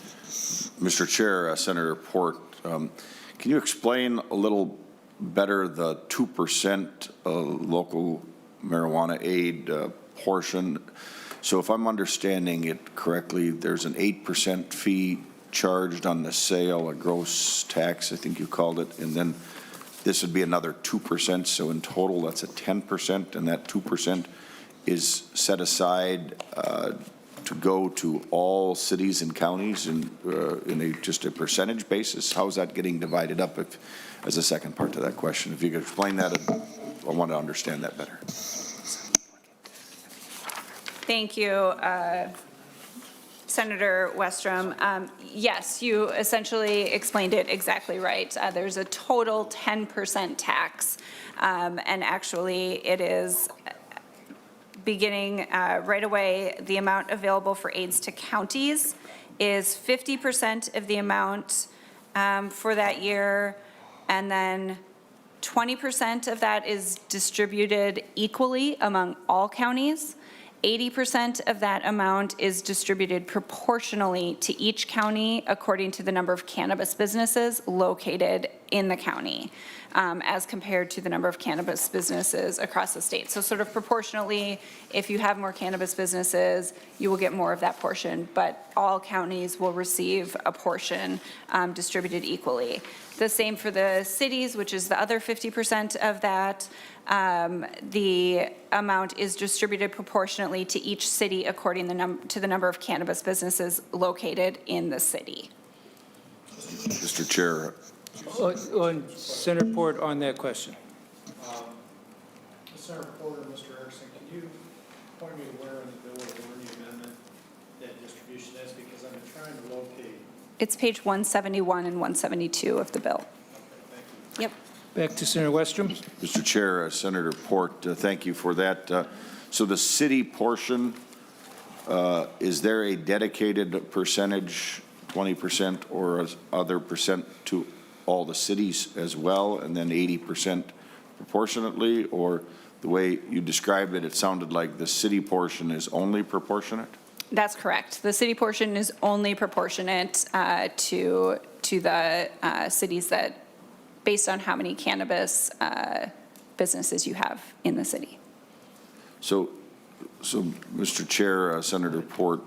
Mr. Chair, Senator Port, can you explain a little better the 2% local marijuana aid portion? So if I'm understanding it correctly, there's an 8% fee charged on the sale, a gross tax, I think you called it, and then this would be another 2%. So in total, that's a 10%, and that 2% is set aside to go to all cities and counties in just a percentage basis. How is that getting divided up? As a second part to that question, if you could explain that, I want to understand that better. Thank you, Senator Westrom. Yes, you essentially explained it exactly right. There's a total 10% tax, and actually it is beginning right away. The amount available for aids to counties is 50% of the amount for that year, and then 20% of that is distributed equally among all counties. 80% of that amount is distributed proportionally to each county according to the number of cannabis businesses located in the county, as compared to the number of cannabis businesses across the state. So sort of proportionally, if you have more cannabis businesses, you will get more of that portion, but all counties will receive a portion distributed equally. The same for the cities, which is the other 50% of that. The amount is distributed proportionately to each city according to the number of cannabis businesses located in the city. Mr. Chair. On Senator Port on that question. Senator Porter, Mr. Erickson, can you point me to where in the bill or where the amendment that distribution is? Because I've been trying to locate. It's page 171 and 172 of the bill. Yep. Back to Senator Westrom. Mr. Chair, Senator Port, thank you for that. So the city portion, is there a dedicated percentage, 20% or other percent to all the cities as well, and then 80% proportionately? Or the way you described it, it sounded like the city portion is only proportionate? That's correct. The city portion is only proportionate to the cities that, based on how many cannabis businesses you have in the city. So Mr. Chair, Senator Port,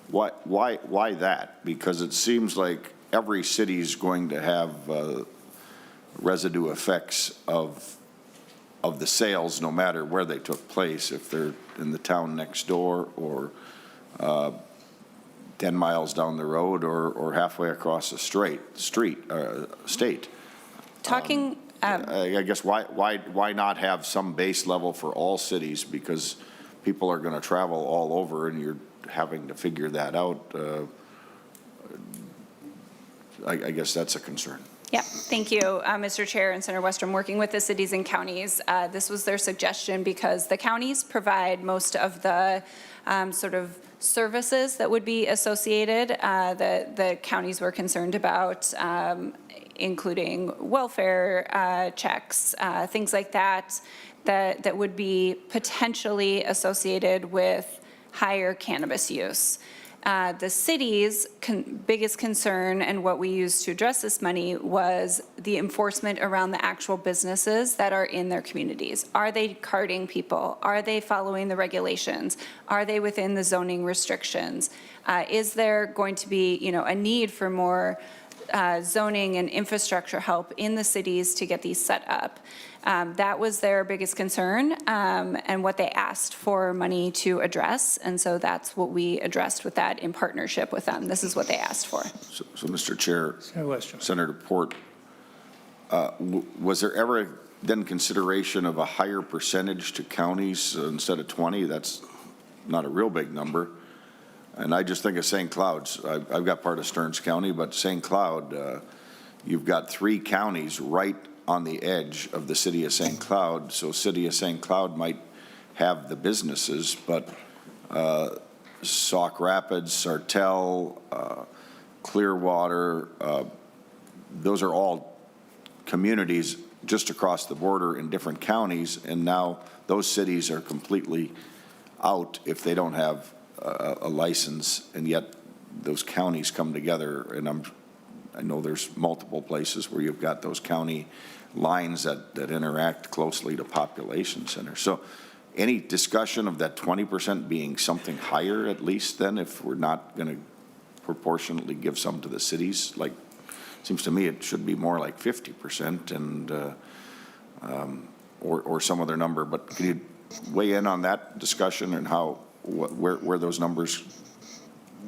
why that? Because it seems like every city is going to have residue effects of the sales, no matter where they took place, if they're in the town next door or 10 miles down the road or halfway across the state. Talking. I guess why not have some base level for all cities? Because people are going to travel all over, and you're having to figure that out. I guess that's a concern. Yeah, thank you, Mr. Chair and Senator Westrom. Working with the cities and counties, this was their suggestion because the counties provide most of the sort of services that would be associated that the counties were concerned about, including welfare checks, things like that, that would be potentially associated with higher cannabis use. The city's biggest concern and what we used to address this money was the enforcement around the actual businesses that are in their communities. Are they carding people? Are they following the regulations? Are they within the zoning restrictions? Is there going to be, a need for more zoning and infrastructure help in the cities to get these set up? That was their biggest concern and what they asked for money to address. And so that's what we addressed with that in partnership with them. This is what they asked for. So Mr. Chair, Senator Westrom. Senator Port, was there ever then consideration of a higher percentage to counties instead of 20? That's not a real big number. And I just think of St. Cloud's. I've got part of Stearns County, but St. Cloud, you've got 3 counties right on the edge of the city of St. Cloud. So city of St. Cloud might have the businesses, but Sauk Rapids, Sartell, Clearwater, those are all communities just across the border in different counties, and now those cities are completely out if they don't have a license, and yet those counties come together, and I know there's multiple places where you've got those county lines that interact closely to population centers. So any discussion of that 20% being something higher at least then, if we're not going to proportionately give some to the cities? Like, seems to me it should be more like 50% and or some other number. But can you weigh in on that discussion and how where those numbers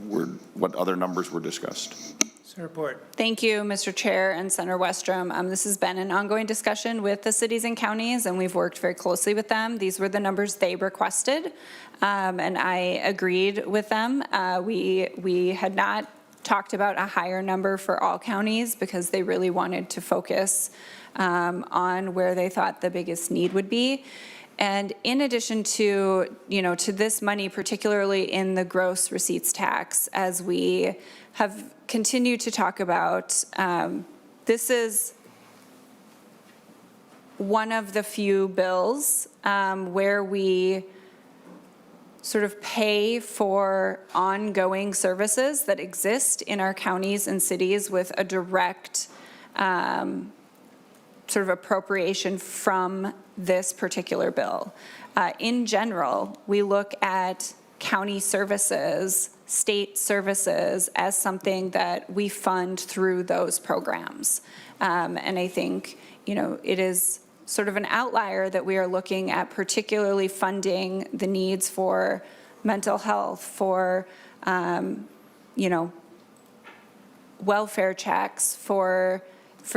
were, what other numbers were discussed? Senator Port. Thank you, Mr. Chair and Senator Westrom. This has been an ongoing discussion with the cities and counties, and we've worked very closely with them. These were the numbers they requested, and I agreed with them. We had not talked about a higher number for all counties because they really wanted to focus on where they thought the biggest need would be. And in addition to, to this money, particularly in the gross receipts tax, as we have continued to talk about, this is one of the few bills where we sort of pay for ongoing services that exist in our counties and cities with a direct sort of appropriation from this particular bill. In general, we look at county services, state services as something that we fund through those programs. And I think, it is sort of an outlier that we are looking at particularly funding the needs for mental health, for, welfare checks, for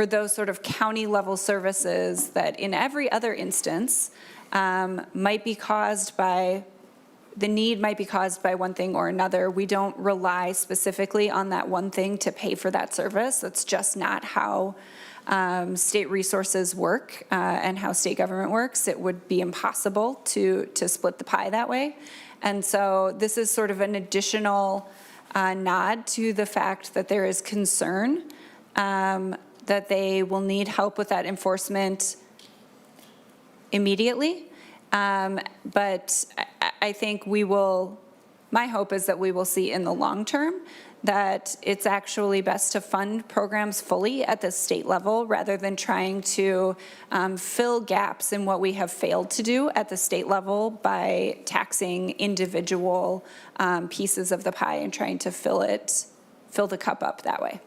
those sort of county level services that in every other instance might be caused by, the need might be caused by one thing or another. We don't rely specifically on that one thing to pay for that service. That's just not how state resources work and how state government works. It would be impossible to split the pie that way. And so this is sort of an additional nod to the fact that there is concern that they will need help with that enforcement immediately. But I think my hope is that we will see in the long term that it's actually best to fund programs fully at the state level rather than trying to fill gaps in what we have failed to do at the state level by taxing individual pieces of the pie and trying to fill the cup up that way.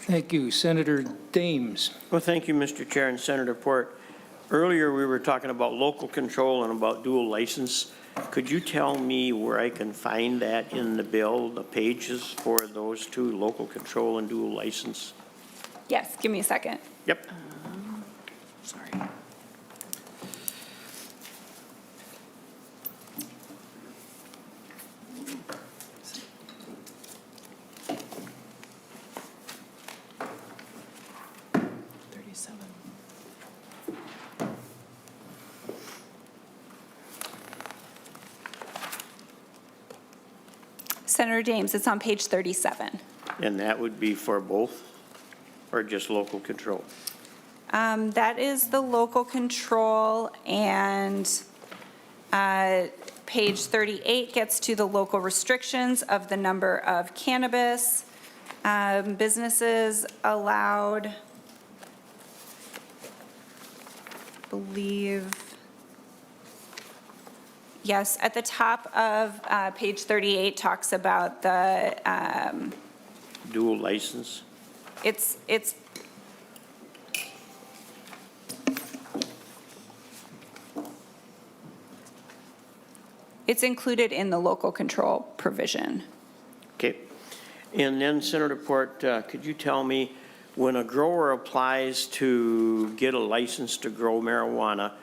Thank you. Senator Dames. Well, thank you, Mr. Chair and Senator Port. Earlier, we were talking about local control and about dual license. Could you tell me where I can find that in the bill, the pages for those two, local control and dual license? Yes, give me a second. Yep. Sorry. Senator Dames, it's on page 37. And that would be for both, or just local control? That is the local control, and page 38 gets to the local restrictions of the number of cannabis businesses allowed. I believe, yes, at the top of page 38 talks about the, Dual license? it's included in the local control provision. Okay. And then, Senator Port, could you tell me, when a grower applies to get a license to grow marijuana,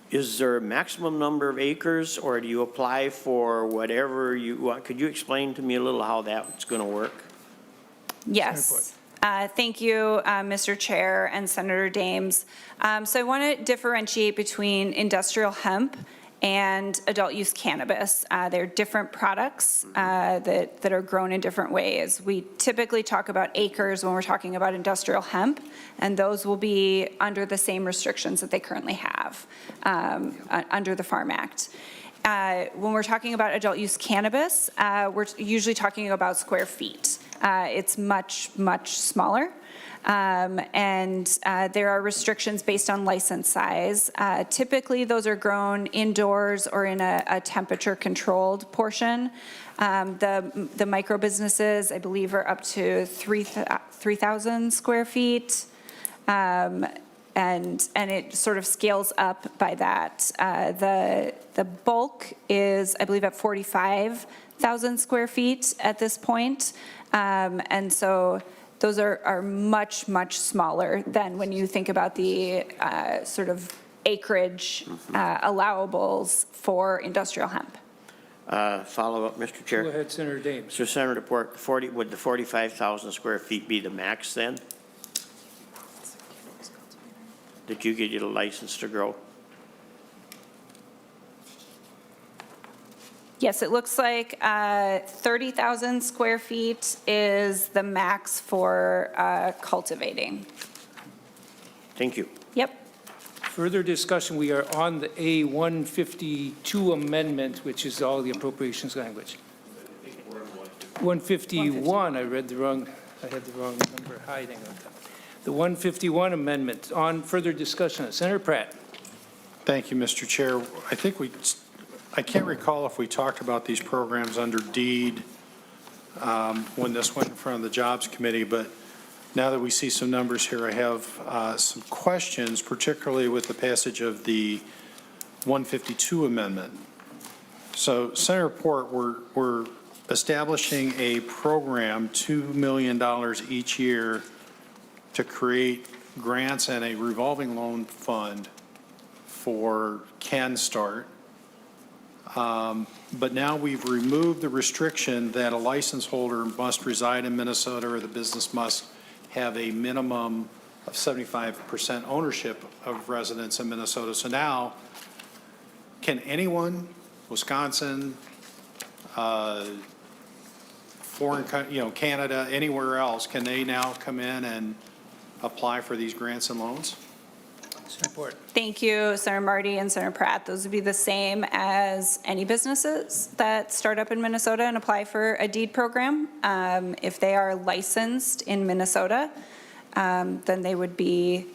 is there a maximum number of acres, or do you apply for whatever you want? Could you explain to me a little how that's going to work? Yes. Thank you, Mr. Chair and Senator Dames. So I want to differentiate between industrial hemp and adult use cannabis. They're different products that are grown in different ways. We typically talk about acres when we're talking about industrial hemp, and those will be under the same restrictions that they currently have under the Farm Act. When we're talking about adult use cannabis, we're usually talking about square feet. It's much, much smaller. And there are restrictions based on license size. Typically, those are grown indoors or in a temperature-controlled portion. The micro businesses, I believe, are up to 3,000 square feet. And it sort of scales up by that. The bulk is, I believe, at 45,000 square feet at this point. And so those are much, much smaller than when you think about the sort of acreage allowables for industrial hemp. Follow-up, Mr. Chair. Go ahead, Senator Dames. So, Senator Port, would the 45,000 square feet be the max then? That you get a license to grow? Yes, it looks like 30,000 square feet is the max for cultivating. Thank you. Yep. Further discussion, we are on the A152 amendment, which is all the appropriations language. 151, I had the wrong number hiding on top. The 151 amendment, on further discussion, Senator Pratt. Thank you, Mr. Chair. I can't recall if we talked about these programs under deed when this went in front of the Jobs Committee, but now that we see some numbers here, I have some questions, particularly with the passage of the 152 amendment. So, Senator Port, we're establishing a program, $2 million each year, to create grants and a revolving loan fund for CanStart. But now we've removed the restriction that a license holder must reside in Minnesota or the business must have a minimum of 75% ownership of residents in Minnesota. So now, can anyone, Wisconsin, Canada, anywhere else, can they now come in and apply for these grants and loans? Report. Thank you, Senator Marty and Senator Pratt. Those would be the same as any businesses that start up in Minnesota and apply for a deed program. If they are licensed in Minnesota, then they would be,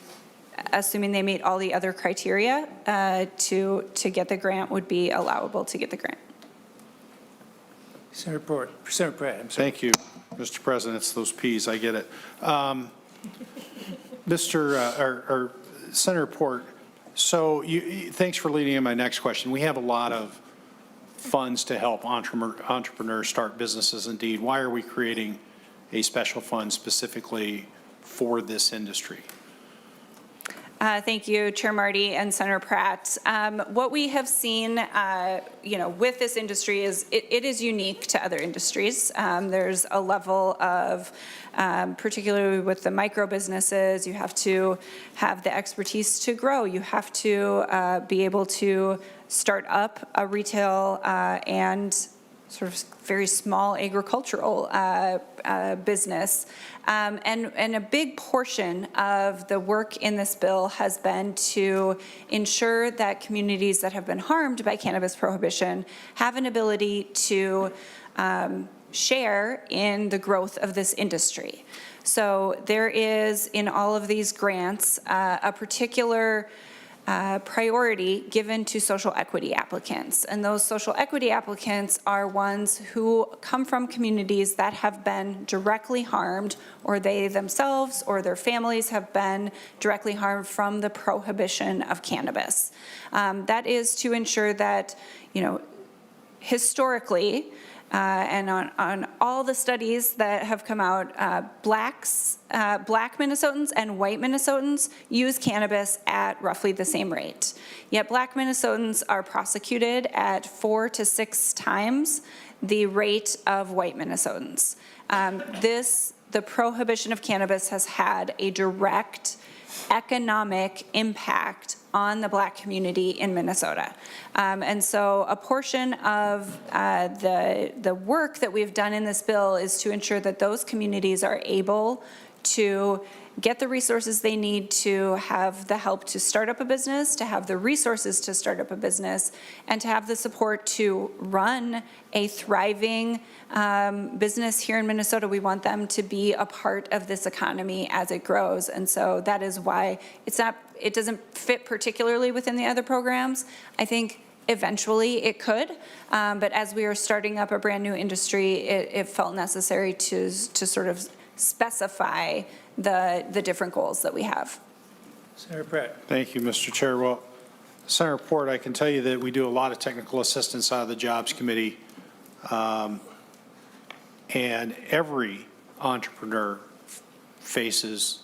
assuming they meet all the other criteria to get the grant, would be allowable to get the grant. Senator Pratt, I'm sorry. Thank you, Mr. President. It's those Ps, I get it. Senator Port, so thanks for leading in my next question. We have a lot of funds to help entrepreneurs start businesses. Indeed, why are we creating a special fund specifically for this industry? Thank you, Chair Marty and Senator Pratt. What we have seen, with this industry is it is unique to other industries. There's a level of, particularly with the micro businesses, you have to have the expertise to grow. You have to be able to start up a retail and sort of very small agricultural business. And a big portion of the work in this bill has been to ensure that communities that have been harmed by cannabis prohibition have an ability to share in the growth of this industry. So there is, in all of these grants, a particular priority given to social equity applicants. And those social equity applicants are ones who come from communities that have been directly harmed, or they themselves or their families have been directly harmed from the prohibition of cannabis. That is to ensure that, historically, and on all the studies that have come out, black Minnesotans and white Minnesotans use cannabis at roughly the same rate. Yet black Minnesotans are prosecuted at 4 to 6 times the rate of white Minnesotans. The prohibition of cannabis has had a direct economic impact on the black community in Minnesota. And so a portion of the work that we've done in this bill is to ensure that those communities are able to get the resources they need to have the help to start up a business, to have the resources to start up a business, and to have the support to run a thriving business here in Minnesota. We want them to be a part of this economy as it grows. And so that is why it doesn't fit particularly within the other programs. I think eventually it could, but as we are starting up a brand new industry, it felt necessary to sort of specify the different goals that we have. Senator Pratt. Thank you, Mr. Chair. Well, Senator Port, I can tell you that we do a lot of technical assistance out of the Jobs Committee, and every entrepreneur faces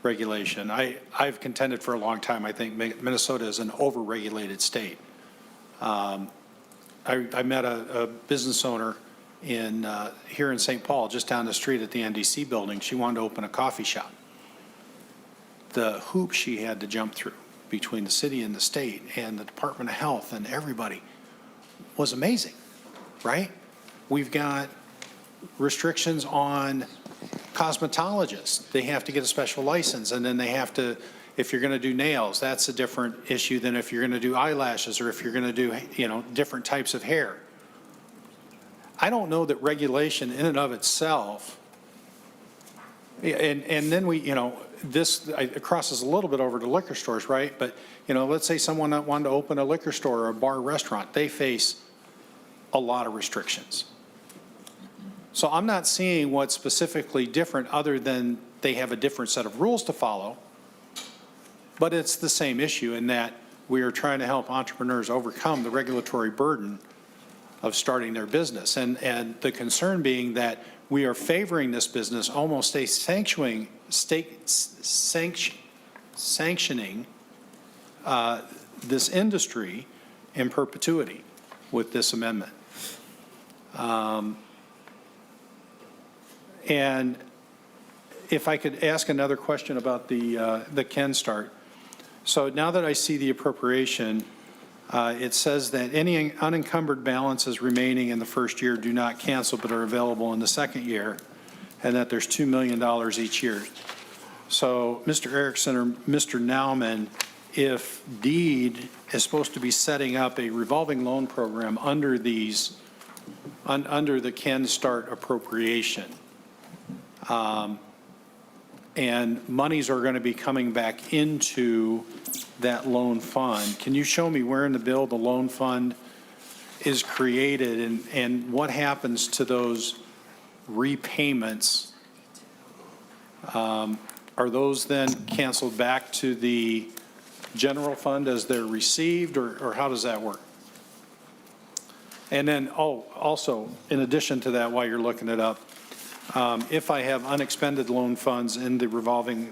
regulation. I've contended for a long time, I think Minnesota is an overregulated state. I met a business owner here in St. Paul, just down the street at the NDC building. She wanted to open a coffee shop. The hoops she had to jump through between the city and the state and the Department of Health and everybody was amazing, right? We've got restrictions on cosmetologists. They have to get a special license, and then they have to, if you're going to do nails, that's a different issue than if you're going to do eyelashes or if you're going to do, different types of hair. I don't know that regulation in and of itself, and then it crosses a little bit over to liquor stores, right? But, let's say someone that wanted to open a liquor store or a bar or restaurant, they face a lot of restrictions. So I'm not seeing what's specifically different other than they have a different set of rules to follow, but it's the same issue in that we are trying to help entrepreneurs overcome the regulatory burden of starting their business. And the concern being that we are favoring this business, almost sanctioning this industry in perpetuity with this amendment. And if I could ask another question about the Ken start. So now that I see the appropriation, it says that any unencumbered balances remaining in the first year do not cancel but are available in the second year, and that there's $2 million each year. So Mr. Erickson or Mr. Nauman, if DEED is supposed to be setting up a revolving loan program under under the Ken Start appropriation, and monies are going to be coming back into that loan fund. Can you show me where in the bill the loan fund is created and what happens to those repayments? Are those then canceled back to the general fund as they're received, or how does that work? And then, also, in addition to that, while you're looking it up, if I have unexpended loan funds in the revolving,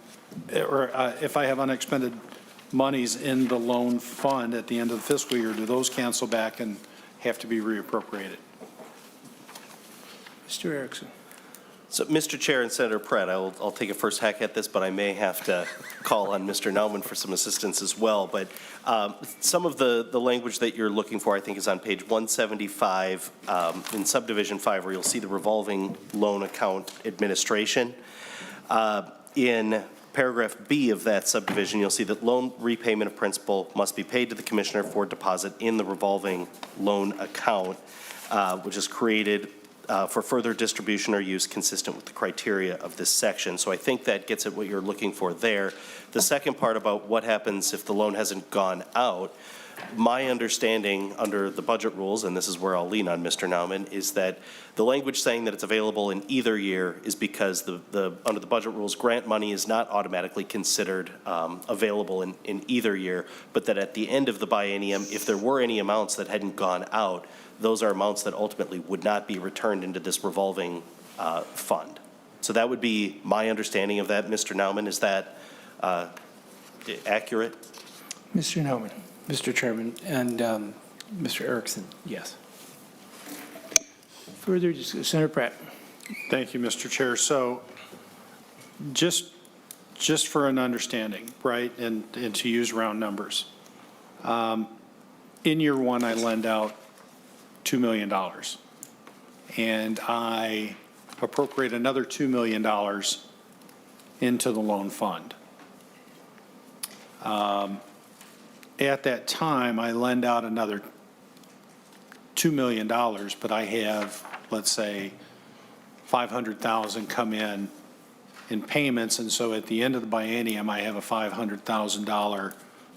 or if I have unexpended monies in the loan fund at the end of the fiscal year, do those cancel back and have to be reappropriated? Mr. Erickson. So, Mr. Chair and Senator Pratt, I'll take a first hack at this, but I may have to call on Mr. Nauman for some assistance as well. But some of the language that you're looking for, I think, is on page 175 in subdivision 5, where you'll see the revolving loan account administration. In paragraph B of that subdivision, you'll see that loan repayment of principal must be paid to the commissioner for deposit in the revolving loan account, which is created for further distribution or use consistent with the criteria of this section. So I think that gets at what you're looking for there. The second part about what happens if the loan hasn't gone out, my understanding under the budget rules, and this is where I'll lean on Mr. Nauman, is that the language saying that it's available in either year is because under the budget rules, grant money is not automatically considered available in either year, but that at the end of the biennium, if there were any amounts that hadn't gone out, those are amounts that ultimately would not be returned into this revolving fund. So that would be my understanding of that, Mr. Nauman. Is that accurate? Mr. Nauman. Mr. Chairman, and Mr. Erickson, yes. Further discussion, Senator Pratt. Thank you, Mr. Chair. So just for an understanding, right, and to use round numbers, in year one, I lend out $2 million, and I appropriate another $2 million into the loan fund. At that time, I lend out another $2 million, but I have, let's say, $500,000 come in payments, and so at the end of the biennium, I have a $500,000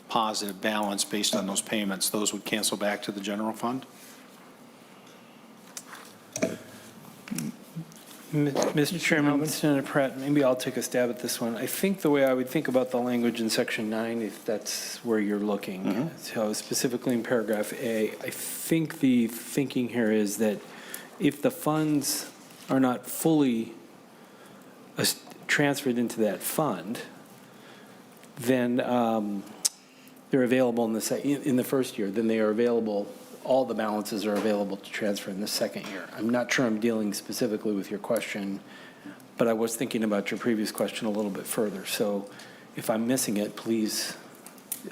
positive balance based on those payments. Those would cancel back to the general fund? Mr. Chairman, Senator Pratt, maybe I'll take a stab at this one. I think the way I would think about the language in Section 9, if that's where you're looking, so specifically in paragraph A, I think the thinking here is that if the funds are not fully transferred into that fund, then they're available in the first year, then they are available. All the balances are available to transfer in the second year. I'm not sure I'm dealing specifically with your question, but I was thinking about your previous question a little bit further. So if I'm missing it, please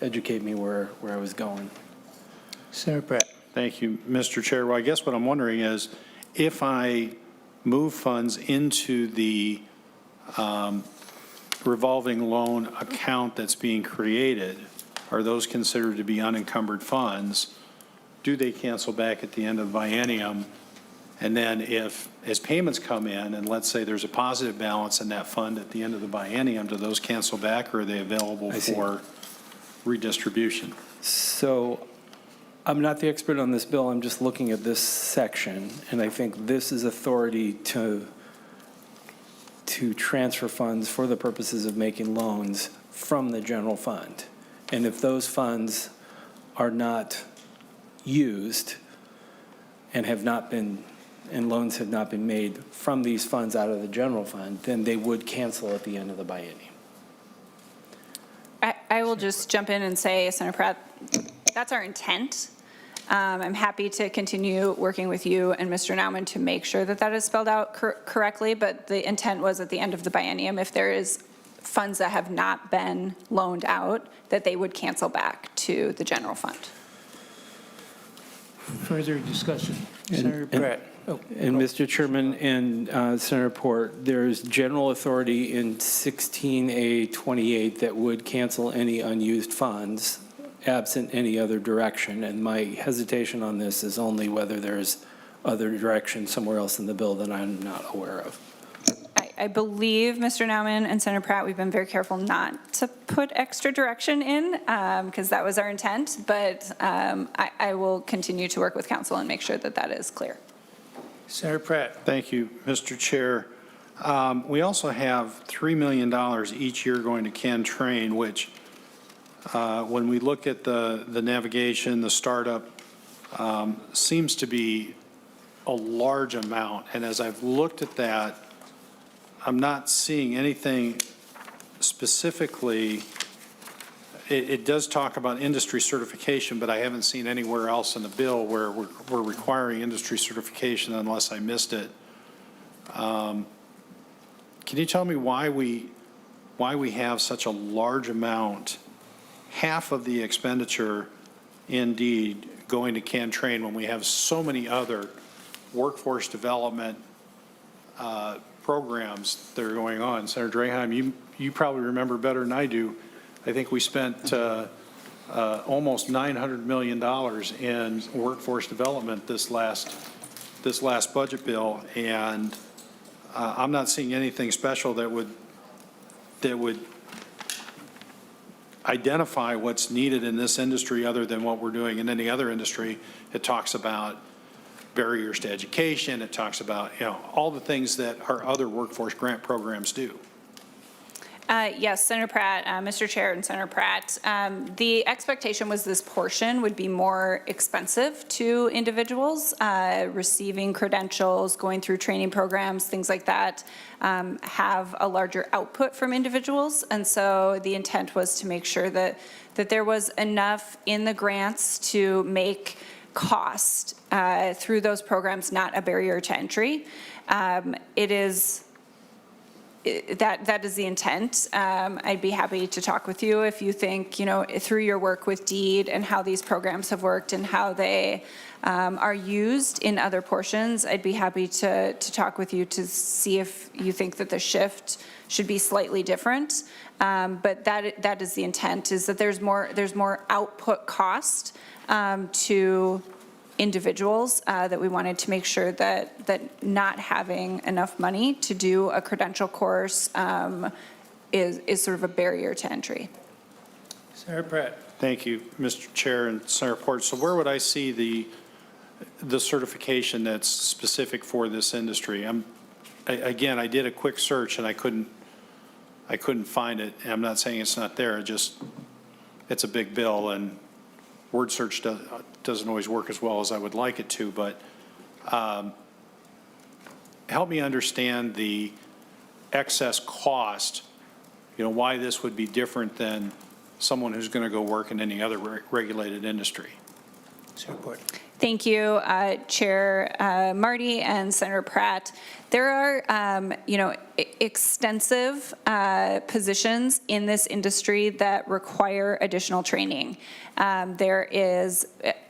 educate me where I was going. Senator Pratt. Thank you, Mr. Chair. Well, I guess what I'm wondering is if I move funds into the revolving loan account that's being created, are those considered to be unencumbered funds? Do they cancel back at the end of the biennium? And then as payments come in, and let's say there's a positive balance in that fund at the end of the biennium, do those cancel back, or are they available for redistribution? So I'm not the expert on this bill. I'm just looking at this section, and I think this is authority to transfer funds for the purposes of making loans from the general fund. And if those funds are not used and loans have not been made from these funds out of the general fund, then they would cancel at the end of the biennium. I will just jump in and say, Senator Pratt, that's our intent. I'm happy to continue working with you and Mr. Nauman to make sure that that is spelled out correctly, but the intent was at the end of the biennium, if there is funds that have not been loaned out, that they would cancel back to the general fund. Further discussion. Senator Pratt. And Mr. Chairman and Senator Port, there's general authority in 16A28 that would cancel any unused funds absent any other direction. And my hesitation on this is only whether there's other direction somewhere else in the bill that I'm not aware of. I believe, Mr. Nauman and Senator Pratt, we've been very careful not to put extra direction in because that was our intent, but I will continue to work with council and make sure that that is clear. Senator Pratt. Thank you, Mr. Chair. We also have $3 million each year going to Can Train, which when we look at the navigation, the startup, seems to be a large amount. And as I've looked at that, I'm not seeing anything specifically. It does talk about industry certification, but I haven't seen anywhere else in the bill where we're requiring industry certification unless I missed it. can you tell me why we have such a large amount, half of the expenditure indeed going to CanTrain when we have so many other workforce development programs that are going on? Senator Draheim, you probably remember better than I do. I think we spent almost $900 million in workforce development this last budget bill, and I'm not seeing anything special that would identify what's needed in this industry other than what we're doing in any other industry. It talks about barriers to education. It talks about, all the things that our other workforce grant programs do. Yes, Senator Pratt, Mr. Chair and Senator Pratt, the expectation was this portion would be more expensive to individuals, receiving credentials, going through training programs, things like that, have a larger output from individuals. And so the intent was to make sure that there was enough in the grants to make cost through those programs not a barrier to entry. It is that is the intent. I'd be happy to talk with you if you think, through your work with DEED and how these programs have worked and how they are used in other portions. I'd be happy to talk with you to see if you think that the shift should be slightly different. But that is the intent, is that there's more output cost to individuals that we wanted to make sure that not having enough money to do a credential course is sort of a barrier to entry. Senator Pratt. Thank you, Mr. Chair and Senator Port. So where would I see the certification that's specific for this industry? Again, I did a quick search and I couldn't find it. And I'm not saying it's not there. It's a big bill, and word search doesn't always work as well as I would like it to, but help me understand the excess cost, why this would be different than someone who's going to go work in any other regulated industry. Senator Port. Thank you, Chair Marty and Senator Pratt. There are, extensive positions in this industry that require additional training. There is,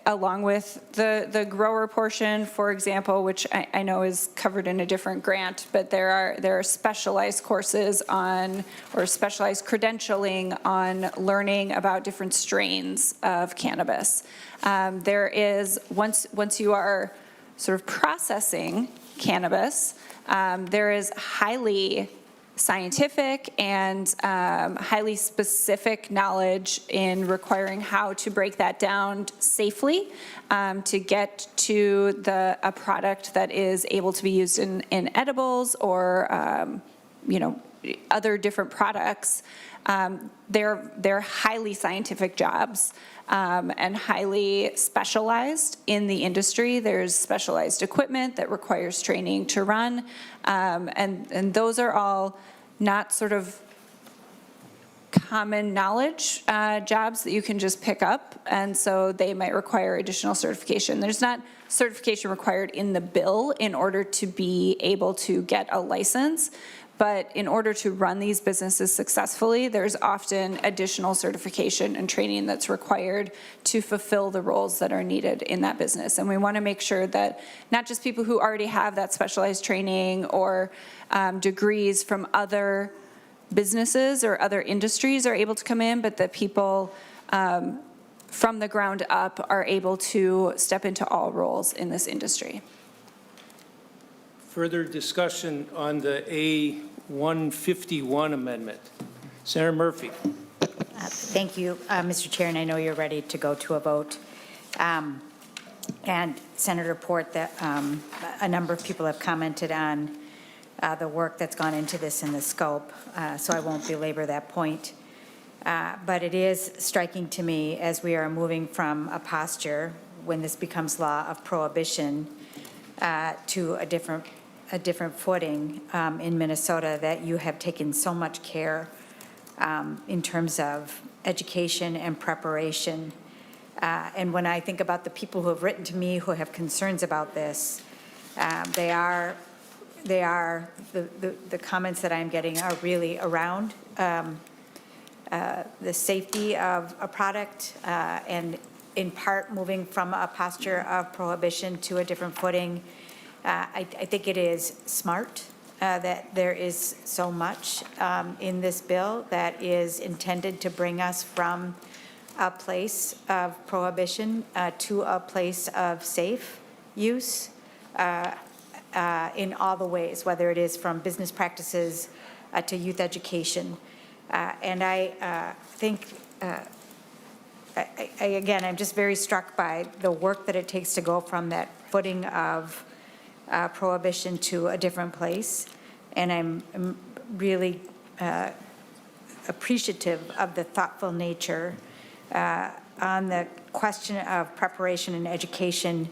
along with the grower portion, for example, which I know is covered in a different grant, but there are specialized courses on, or specialized credentialing on learning about different strains of cannabis. There is, once you are sort of processing cannabis, there is highly scientific and highly specific knowledge in requiring how to break that down safely to get to a product that is able to be used in edibles or other different products. They're highly scientific jobs and highly specialized in the industry. There's specialized equipment that requires training to run, and those are all not sort of common knowledge jobs that you can just pick up, and so they might require additional certification. There's not certification required in the bill in order to be able to get a license, but in order to run these businesses successfully, there's often additional certification and training that's required to fulfill the roles that are needed in that business. And we want to make sure that not just people who already have that specialized training or degrees from other businesses or other industries are able to come in, but that people from the ground up are able to step into all roles in this industry. Further discussion on the A151 amendment. Senator Murphy. Thank you, Mr. Chair, and I know you're ready to go to a vote. And Senator Port, that a number of people have commented on the work that's gone into this and the scope, so I won't belabor that point. But it is striking to me as we are moving from a posture, when this becomes law, of prohibition to a different footing in Minnesota, that you have taken so much care in terms of education and preparation. And when I think about the people who have written to me who have concerns about this, they are they are, the comments that I'm getting are really around the safety of a product and in part moving from a posture of prohibition to a different footing. I think it is smart that there is so much in this bill that is intended to bring us from a place of prohibition to a place of safe use in all the ways, whether it is from business practices to youth education. And I think, again, I'm just very struck by the work that it takes to go from that footing of prohibition to a different place. And I'm really appreciative of the thoughtful nature on the question of preparation and education,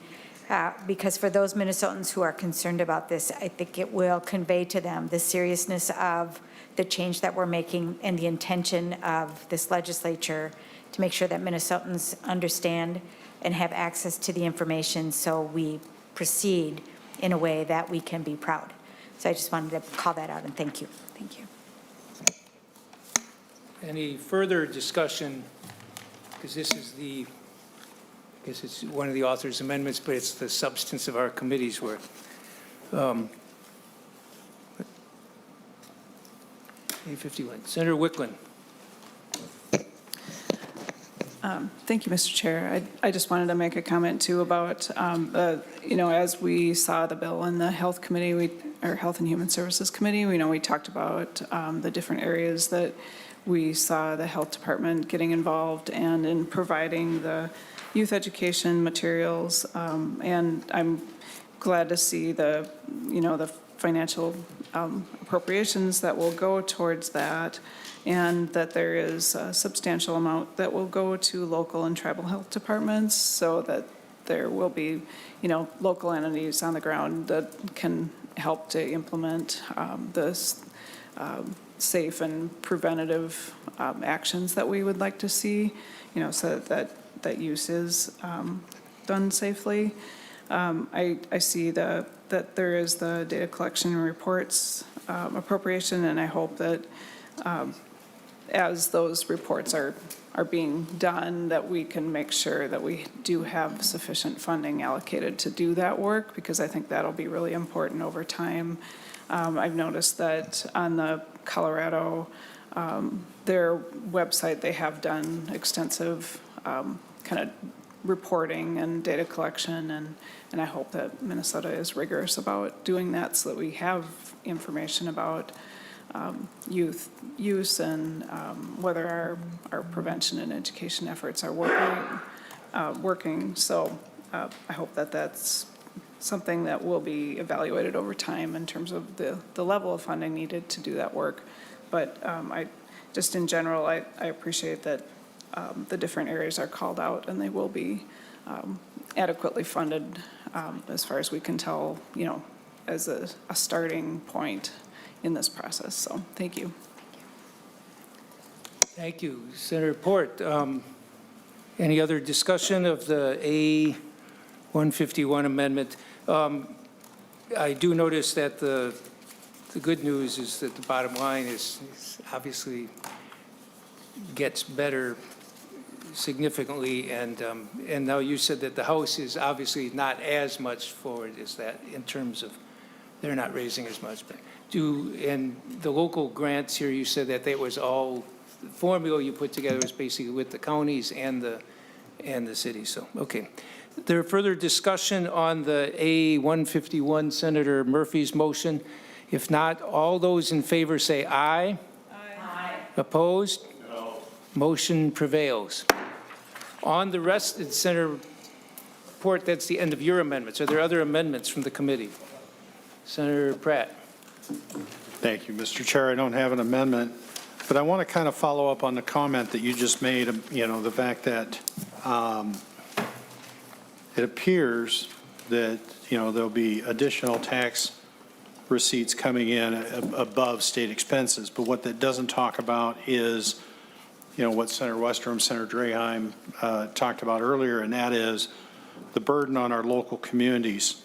because for those Minnesotans who are concerned about this, I think it will convey to them the seriousness of the change that we're making and the intention of this legislature to make sure that Minnesotans understand and have access to the information so we proceed in a way that we can be proud. So I just wanted to call that out and thank you. Thank you. Any further discussion? Because this is I guess it's one of the author's amendments, but it's the substance of our committee's work. A51. Senator Wicklund. Thank you, Mr. Chair. I just wanted to make a comment too about, as we saw the bill in the Health Committee, our Health and Human Services Committee, we talked about the different areas that we saw the Health Department getting involved and in providing the youth education materials. And I'm glad to see the financial appropriations that will go towards that, and that there is a substantial amount that will go to local and tribal health departments so that there will be, local entities on the ground that can help to implement this safe and preventative actions that we would like to see, so that use is done safely. I see that there is the data collection and reports appropriation, and I hope that as those reports are being done, that we can make sure that we do have sufficient funding allocated to do that work, because I think that'll be really important over time. I've noticed that on the Colorado, their website, they have done extensive kind of reporting and data collection, and I hope that Minnesota is rigorous about doing that so that we have information about youth use and whether our prevention and education efforts are working. So I hope that that's something that will be evaluated over time in terms of the level of funding needed to do that work. But just in general, I appreciate that the different areas are called out, and they will be adequately funded as far as we can tell, as a starting point in this process. So thank you. Thank you. Senator Port, any other discussion of the A151 amendment? I do notice that the good news is that the bottom line is obviously gets better significantly, and now you said that the House is obviously not as much forward as that in terms of they're not raising as much. But and the local grants here, you said that it was all, the formula you put together was basically with the counties and the cities. So, okay. There further discussion on the A151, Senator Murphy's motion? If not, all those in favor say aye. Aye. Opposed? No. Motion prevails. On the rest, Senator Port, that's the end of your amendments. Are there other amendments from the committee? Senator Pratt. Thank you, Mr. Chair. I don't have an amendment, but I want to kind of follow up on the comment that you just made, the fact that it appears that, there'll be additional tax receipts coming in above state expenses. But what that doesn't talk about is, what Senator Westrom, Senator Draheim talked about earlier, and that is the burden on our local communities.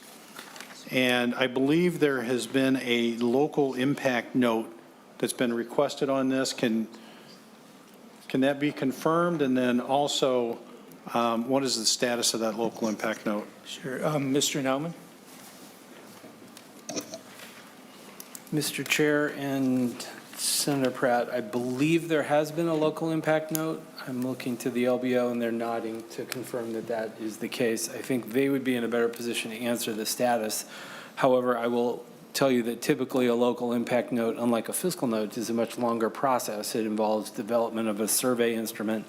And I believe there has been a local impact note that's been requested on this. Can that be confirmed? And then also, what is the status of that local impact note? Sure. Mr. Nauman? Mr. Chair and Senator Pratt, I believe there has been a local impact note. I'm looking to the LBO, and they're nodding to confirm that that is the case. I think they would be in a better position to answer the status. However, I will tell you that typically a local impact note, unlike a fiscal note, is a much longer process. It involves development of a survey instrument,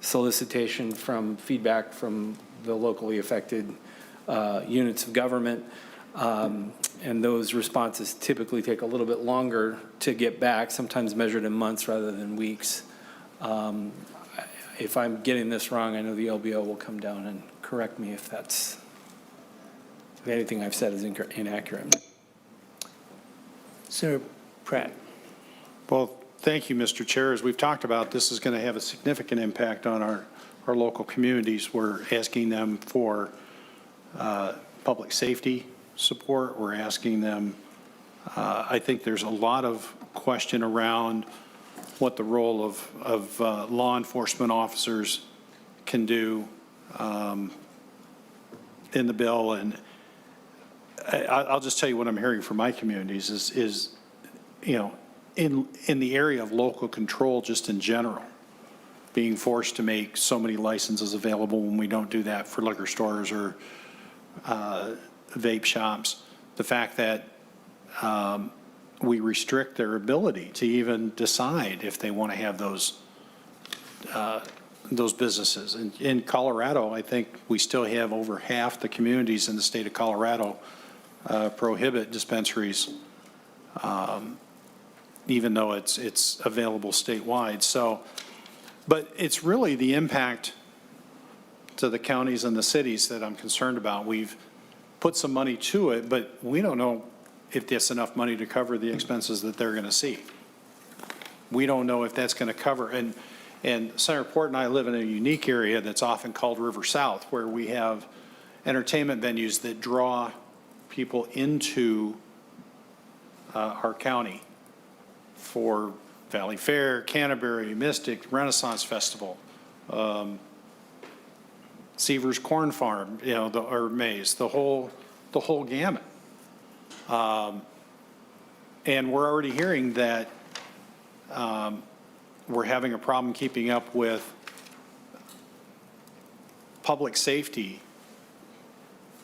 solicitation from feedback from the locally affected units of government, and those responses typically take a little bit longer to get back, sometimes measured in months rather than weeks. If I'm getting this wrong, I know the LBO will come down and correct me if anything I've said is inaccurate. Senator Pratt? Well, thank you, Mr. Chair. As we've talked about, this is going to have a significant impact on our local communities. We're asking them for public safety support. We're asking them, I think there's a lot of question around what the role of law enforcement officers can do in the bill. And I'll just tell you what I'm hearing from my communities is you know, in the area of local control just in general, being forced to make so many licenses available when we don't do that for liquor stores or vape shops, the fact that we restrict their ability to even decide if they want to have those businesses. In Colorado, I think we still have over half the communities in the state of Colorado prohibit dispensaries, even though it's available statewide. So, but it's really the impact to the counties and the cities that I'm concerned about. We've put some money to it, but we don't know if there's enough money to cover the expenses that they're going to see. We don't know if that's going to cover. And Senator Port and I live in a unique area that's often called River South, where we have entertainment venues that draw people into our county for Valley Fair, Canterbury, Mystic, Renaissance Festival, Seavers Corn Farm, you know, or Maize, the whole gamut. And we're already hearing that we're having a problem keeping up with public safety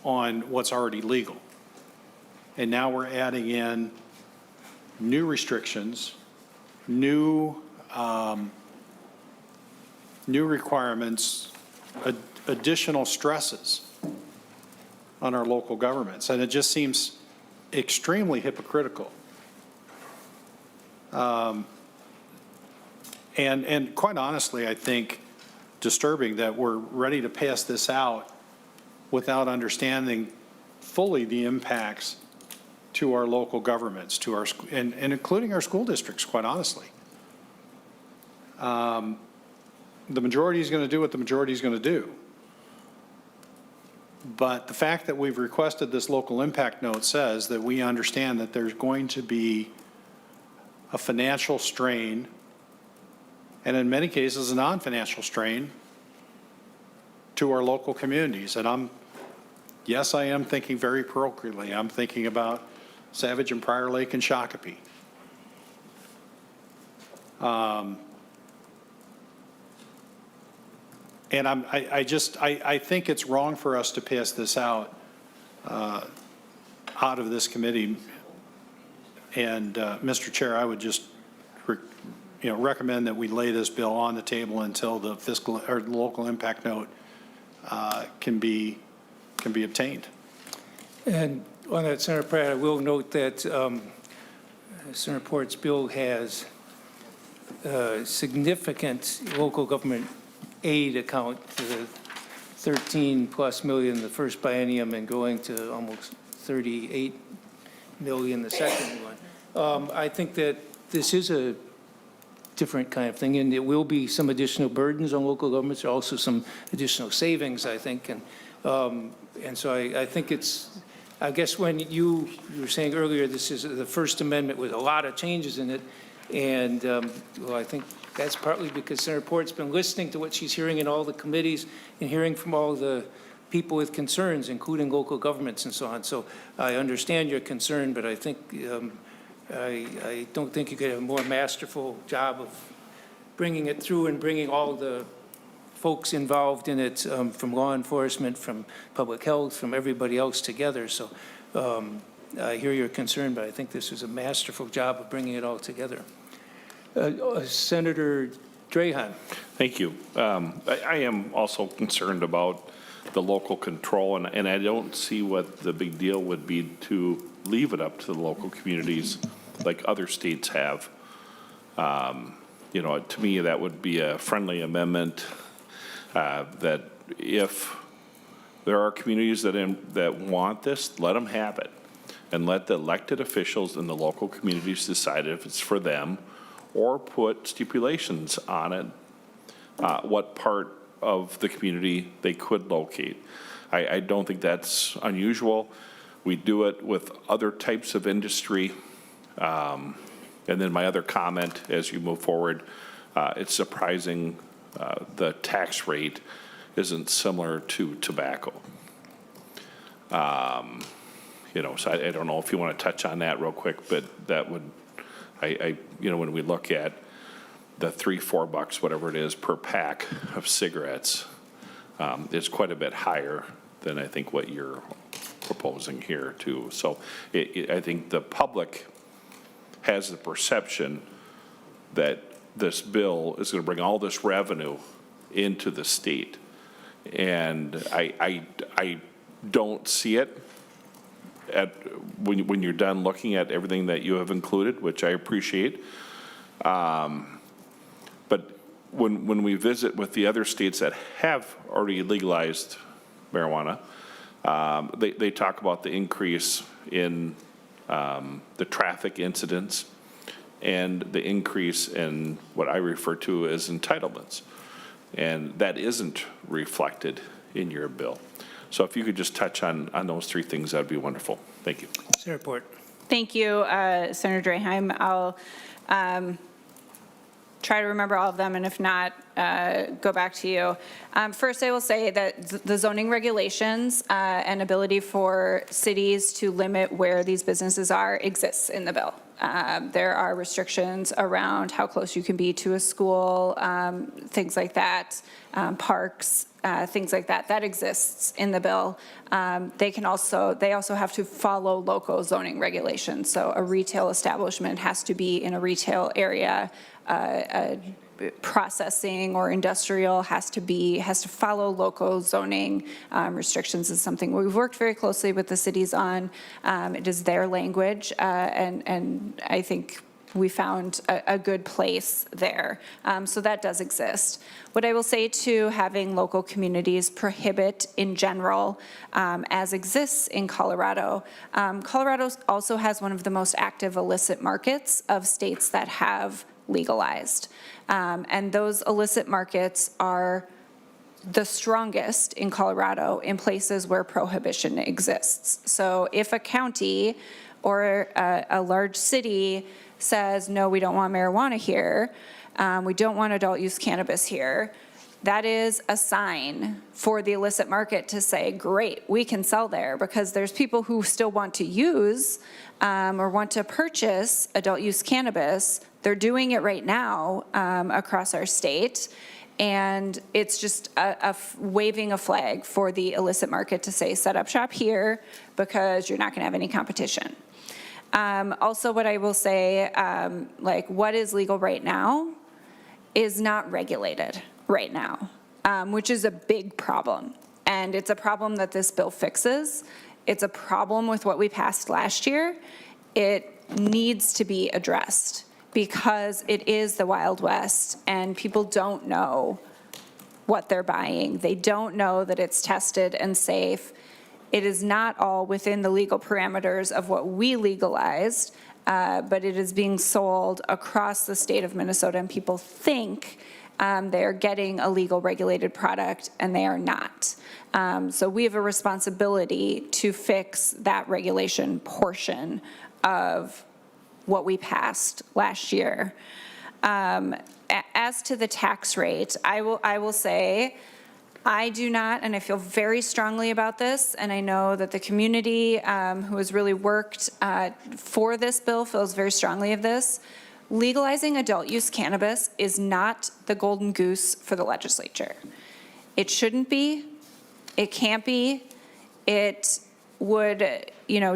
on what's already legal. And now we're adding in new restrictions, new requirements, additional stresses on our local governments. And it just seems extremely hypocritical. And quite honestly, I think disturbing that we're ready to pass this out without understanding fully the impacts to our local governments, to our and including our school districts, quite honestly. The majority is going to do what the majority is going to do. But the fact that we've requested this local impact note says that we understand that there's going to be a financial strain, and in many cases, a non-financial strain to our local communities. And yes, I am thinking very parochially. I'm thinking about Savage and Prior Lake and Shakopee. And I think it's wrong for us to pass this out of this committee. And Mr. Chair, I would just recommend that we lay this bill on the table until the fiscal or local impact note can be obtained. And on that, Senator Pratt, I will note that Senator Port's bill has significant local government aid account to the 13+ million the first biennium and going to almost 38 million the second one. I think that this is a different kind of thing, and there will be some additional burdens on local governments, also some additional savings, I think. And And so I think I guess when you were saying earlier, this is the First Amendment with a lot of changes in it, and, well, I think that's partly because Senator Port's been listening to what she's hearing in all the committees and hearing from all the people with concerns, including local governments and so on. So I understand your concern, but I think, I don't think you could have a more masterful job of bringing it through and bringing all the folks involved in it, from law enforcement, from public health, from everybody else together. So I hear your concern, but I think this is a masterful job of bringing it all together. Senator Drahan. Thank you. I am also concerned about the local control, and I don't see what the big deal would be to leave it up to the local communities like other states have. You know, to me, that would be a friendly amendment, that if there are communities that want this, let them have it. And let the elected officials in the local communities decide if it's for them, or put stipulations on it, what part of the community they could locate. I don't think that's unusual. We do it with other types of industry. And then my other comment, as you move forward, it's surprising the tax rate isn't similar to tobacco. You know, so I don't know if you want to touch on that real quick, but that would, you know, when we look at the $3-4, whatever it is, per pack of cigarettes, is quite a bit higher than I think what you're proposing here too. So I think the public has the perception that this bill is going to bring all this revenue into the state. And I don't see it when you're done looking at everything that you have included, which I appreciate. But when we visit with the other states that have already legalized marijuana, they talk about the increase in the traffic incidents and the increase in what I refer to as entitlements. And that isn't reflected in your bill. So if you could just touch on those three things, that'd be wonderful. Thank you. Senator Port. Thank you, Senator Draheim. I'll try to remember all of them, and if not, go back to you. First, I will say that the zoning regulations and ability for cities to limit where these businesses are exists in the bill. There are restrictions around how close you can be to a school, things like that, parks, things like that. That exists in the bill. They also have to follow local zoning regulations. So a retail establishment has to be in a retail area. Processing or industrial has to follow local zoning restrictions. Is something we've worked very closely with the cities on. It is their language, and I think we found a good place there. So that does exist. What I will say to having local communities prohibit in general, as exists in Colorado, Colorado also has one of the most active illicit markets of states that have legalized. And those illicit markets are the strongest in Colorado in places where prohibition exists. So if a county or a large city says, no, we don't want marijuana here, we don't want adult use cannabis here, that is a sign for the illicit market to say, great, we can sell there, because there's people who still want to use or want to purchase adult use cannabis. They're doing it right now across our state, and it's just waving a flag for the illicit market to say, set up shop here, because you're not going to have any competition. Also, what I will say, like what is legal right now is not regulated right now, which is a big problem. And it's a problem that this bill fixes. It's a problem with what we passed last year. It needs to be addressed because it is the Wild West and people don't know what they're buying. They don't know that it's tested and safe. It is not all within the legal parameters of what we legalized, but it is being sold across the state of Minnesota, and people think they are getting a legal regulated product, and they are not. So we have a responsibility to fix that regulation portion of what we passed last year. As to the tax rate, I will say, I do not, and I feel very strongly about this, and I know that the community who has really worked for this bill feels very strongly of this. Legalizing adult use cannabis is not the golden goose for the legislature. It shouldn't be. It can't be. It would,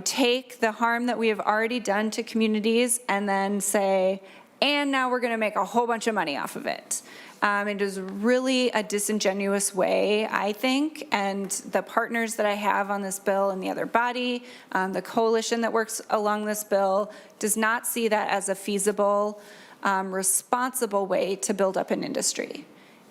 take the harm that we have already done to communities and then say, and now we're going to make a whole bunch of money off of it. It is really a disingenuous way, I think, and the partners that I have on this bill in the other body, the coalition that works along this bill, does not see that as a feasible, responsible way to build up an industry.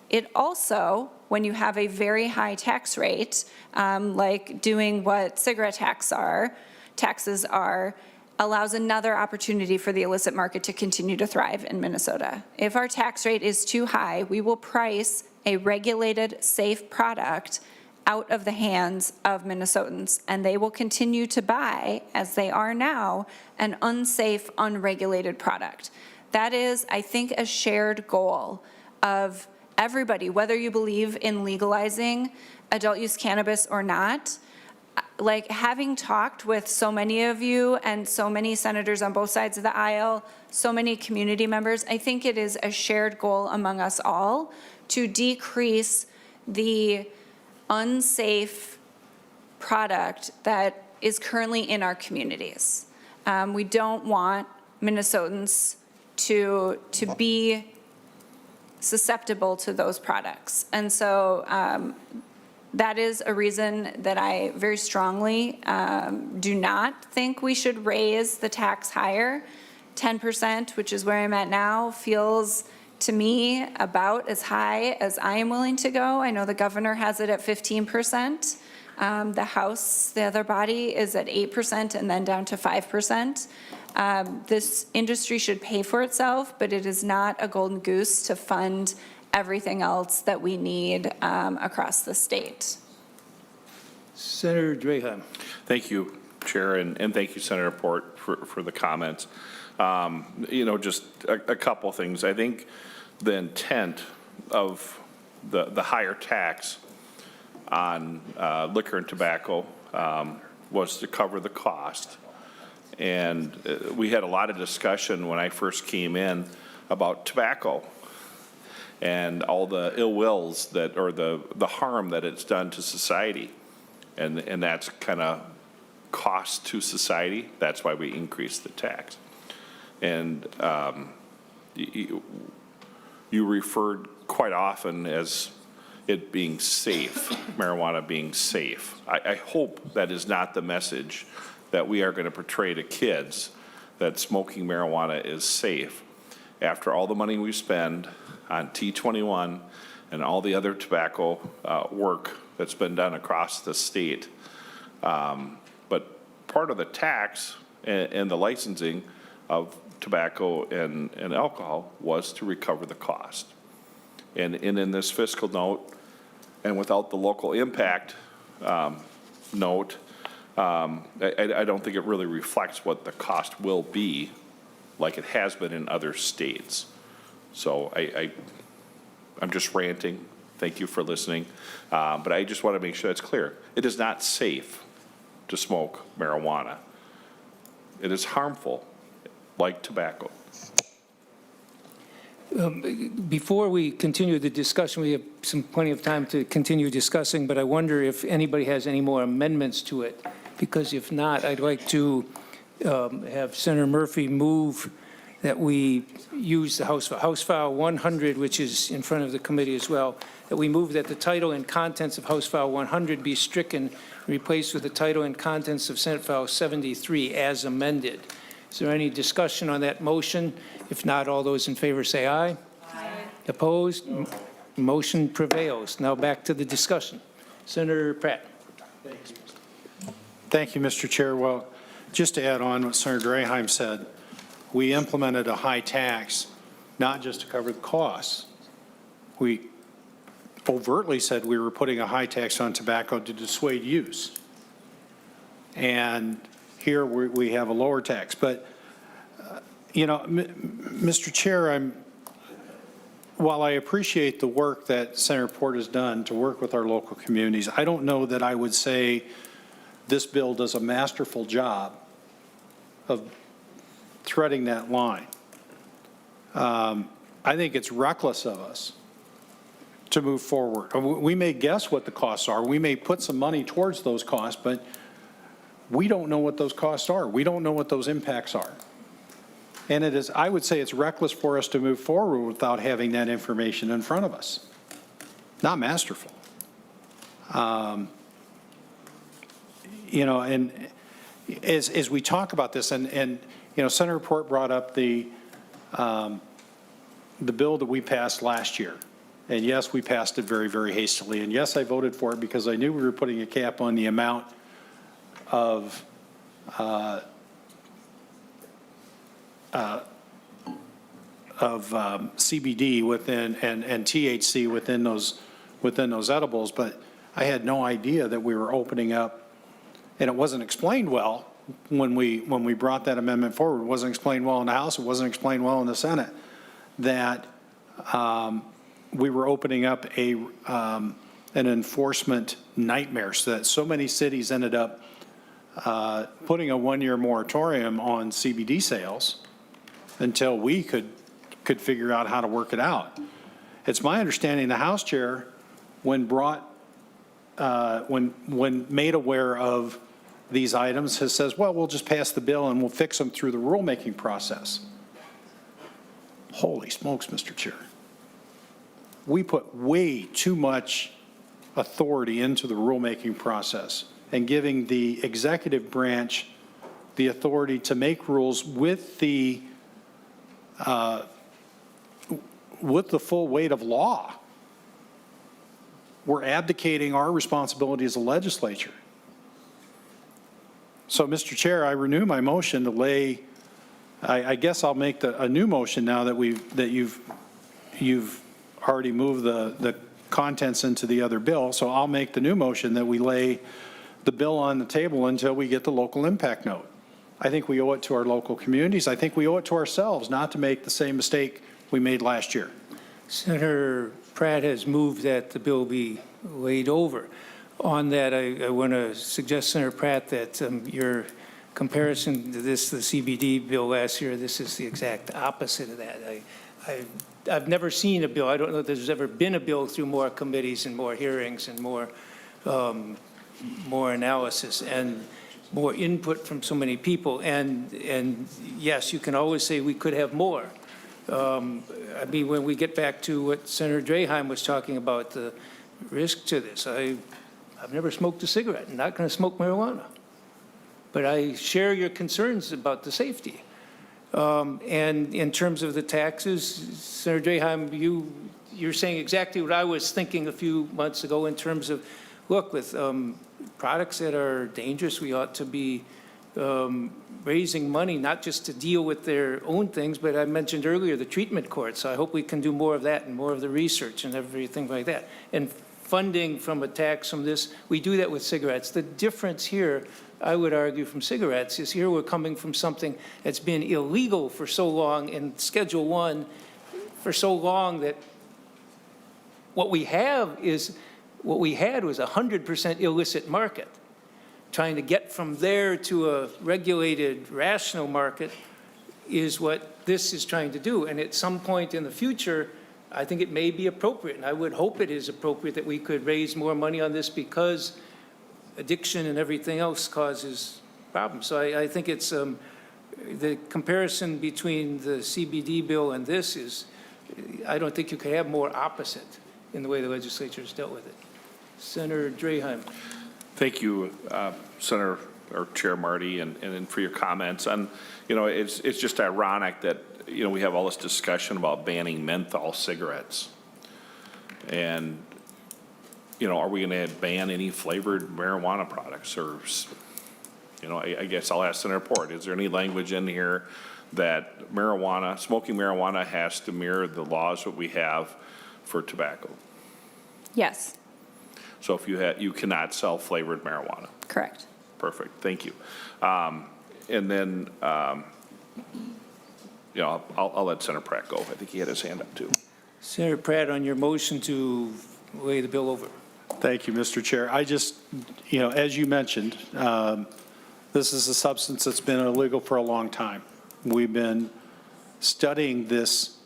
It also, when you have a very high tax rate, like doing what cigarette taxes are, allows another opportunity for the illicit market to continue to thrive in Minnesota. If our tax rate is too high, we will price a regulated, safe product out of the hands of Minnesotans, and they will continue to buy, as they are now, an unsafe, unregulated product. That is, I think, a shared goal of everybody, whether you believe in legalizing adult use cannabis or not. Like, having talked with so many of you and so many senators on both sides of the aisle, so many community members, I think it is a shared goal among us all to decrease the unsafe product that is currently in our communities. We don't want Minnesotans to be susceptible to those products. And so that is a reason that I very strongly do not think we should raise the tax higher. 10%, which is where I'm at now, feels to me about as high as I am willing to go. I know the governor has it at 15%. The House, the other body, is at 8% and then down to 5%. This industry should pay for itself, but it is not a golden goose to fund everything else that we need across the state. Senator Draheim. Thank you, Chair, and thank you, Senator Port, for the comments. Just a couple things. I think the intent of the higher tax on liquor and tobacco was to cover the cost. And we had a lot of discussion when I first came in about tobacco and all the ill wills that, or the harm that it's done to society. And that's kind of cost to society. That's why we increased the tax. And you referred quite often as it being safe, marijuana being safe. I hope that is not the message that we are going to portray to kids, that smoking marijuana is safe. After all the money we spend on T21 and all the other tobacco work that's been done across the state. But part of the tax and the licensing of tobacco and alcohol was to recover the cost. And in this fiscal note, and without the local impact note, I don't think it really reflects what the cost will be like it has been in other states. So I'm just ranting. Thank you for listening. But I just want to make sure that's clear. It is not safe to smoke marijuana. It is harmful, like tobacco. Before we continue the discussion, we have plenty of time to continue discussing, but I wonder if anybody has any more amendments to it, because if not, I'd like to have Senator Murphy move that we use the House File 100, which is in front of the committee as well, that we move that the title and contents of House File 100 be stricken, replaced with the title and contents of Senate File 73 as amended. Is there any discussion on that motion? If not, all those in favor say aye. Aye. Opposed? Motion prevails. Now back to the discussion. Senator Pratt. Thank you, Mr. Chair. Well, just to add on what Senator Draheim said, we implemented a high tax, not just to cover the costs, we overtly said we were putting a high tax on tobacco to dissuade use. And here we have a lower tax. But, Mr. Chair, while I appreciate the work that Senator Port has done to work with our local communities, I don't know that I would say this bill does a masterful job of threading that line. I think it's reckless of us to move forward. We may guess what the costs are. We may put some money towards those costs, but we don't know what those costs are. We don't know what those impacts are. And it is, I would say it's reckless for us to move forward without having that information in front of us. Not masterful. And as we talk about this, and Senator Port brought up the bill that we passed last year. And yes, we passed it very, very hastily. And yes, I voted for it because I knew we were putting a cap on the amount of CBD within and THC within those edibles, but I had no idea that we were opening up, and it wasn't explained well when we brought that amendment forward. It wasn't explained well in the House. It wasn't explained well in the Senate that we were opening up an enforcement nightmare, so that so many cities ended up putting a one-year moratorium on CBD sales until we could figure out how to work it out. It's my understanding the House chair, when made aware of these items, says, well, we'll just pass the bill and we'll fix them through the rulemaking process. Holy smokes, Mr. Chair. We put way too much authority into the rulemaking process and giving the executive branch the authority to make rules with the full weight of law. We're abdicating our responsibility as a legislature. So, Mr. Chair, I renew my motion to lay, I guess I'll make a new motion now that you've already moved the contents into the other bill. So I'll make the new motion that we lay the bill on the table until we get the local impact note. I think we owe it to our local communities. I think we owe it to ourselves not to make the same mistake we made last year. Senator Pratt has moved that the bill be laid over. On that, I want to suggest, Senator Pratt, that your comparison to the CBD bill last year, this is the exact opposite of that. I've never seen a bill. I don't know if there's ever been a bill through more committees and more hearings and more analysis and more input from so many people. And yes, you can always say we could have more. I mean, when we get back to what Senator Draheim was talking about, the risk to this, I've never smoked a cigarette. I'm not going to smoke marijuana. But I share your concerns about the safety. And in terms of the taxes, Senator Draheim, you're saying exactly what I was thinking a few months ago in terms of, look, with products that are dangerous, we ought to be raising money, not just to deal with their own things, but I mentioned earlier the treatment courts. So I hope we can do more of that and more of the research and everything like that. And funding from a tax from this, we do that with cigarettes. The difference here, I would argue, from cigarettes is here we're coming from something that's been illegal for so long in Schedule 1 for so long that what we had was a 100% illicit market. Trying to get from there to a regulated, rational market is what this is trying to do. And at some point in the future, I think it may be appropriate, and I would hope it is appropriate, that we could raise more money on this because addiction and everything else causes problems. So I think it's the comparison between the CBD bill and this is, I don't think you could have more opposite in the way the legislature has dealt with it. Senator Draheim. Thank you, Senator or Chair Marty, and for your comments. And it's just ironic that we have all this discussion about banning menthol cigarettes, and are we going to ban any flavored marijuana products? Or I guess I'll ask Senator Port, is there any language in here that smoking marijuana has to mirror the laws that we have for tobacco. Yes, So if you cannot sell flavored marijuana. correct. Perfect, thank you. And then, I'll let Senator Pratt go. I think he had his hand up too. Senator Pratt, on your motion to lay the bill over. Thank you, Mr. Chair. I just, as you mentioned, this is a substance that's been illegal for a long time. We've been studying this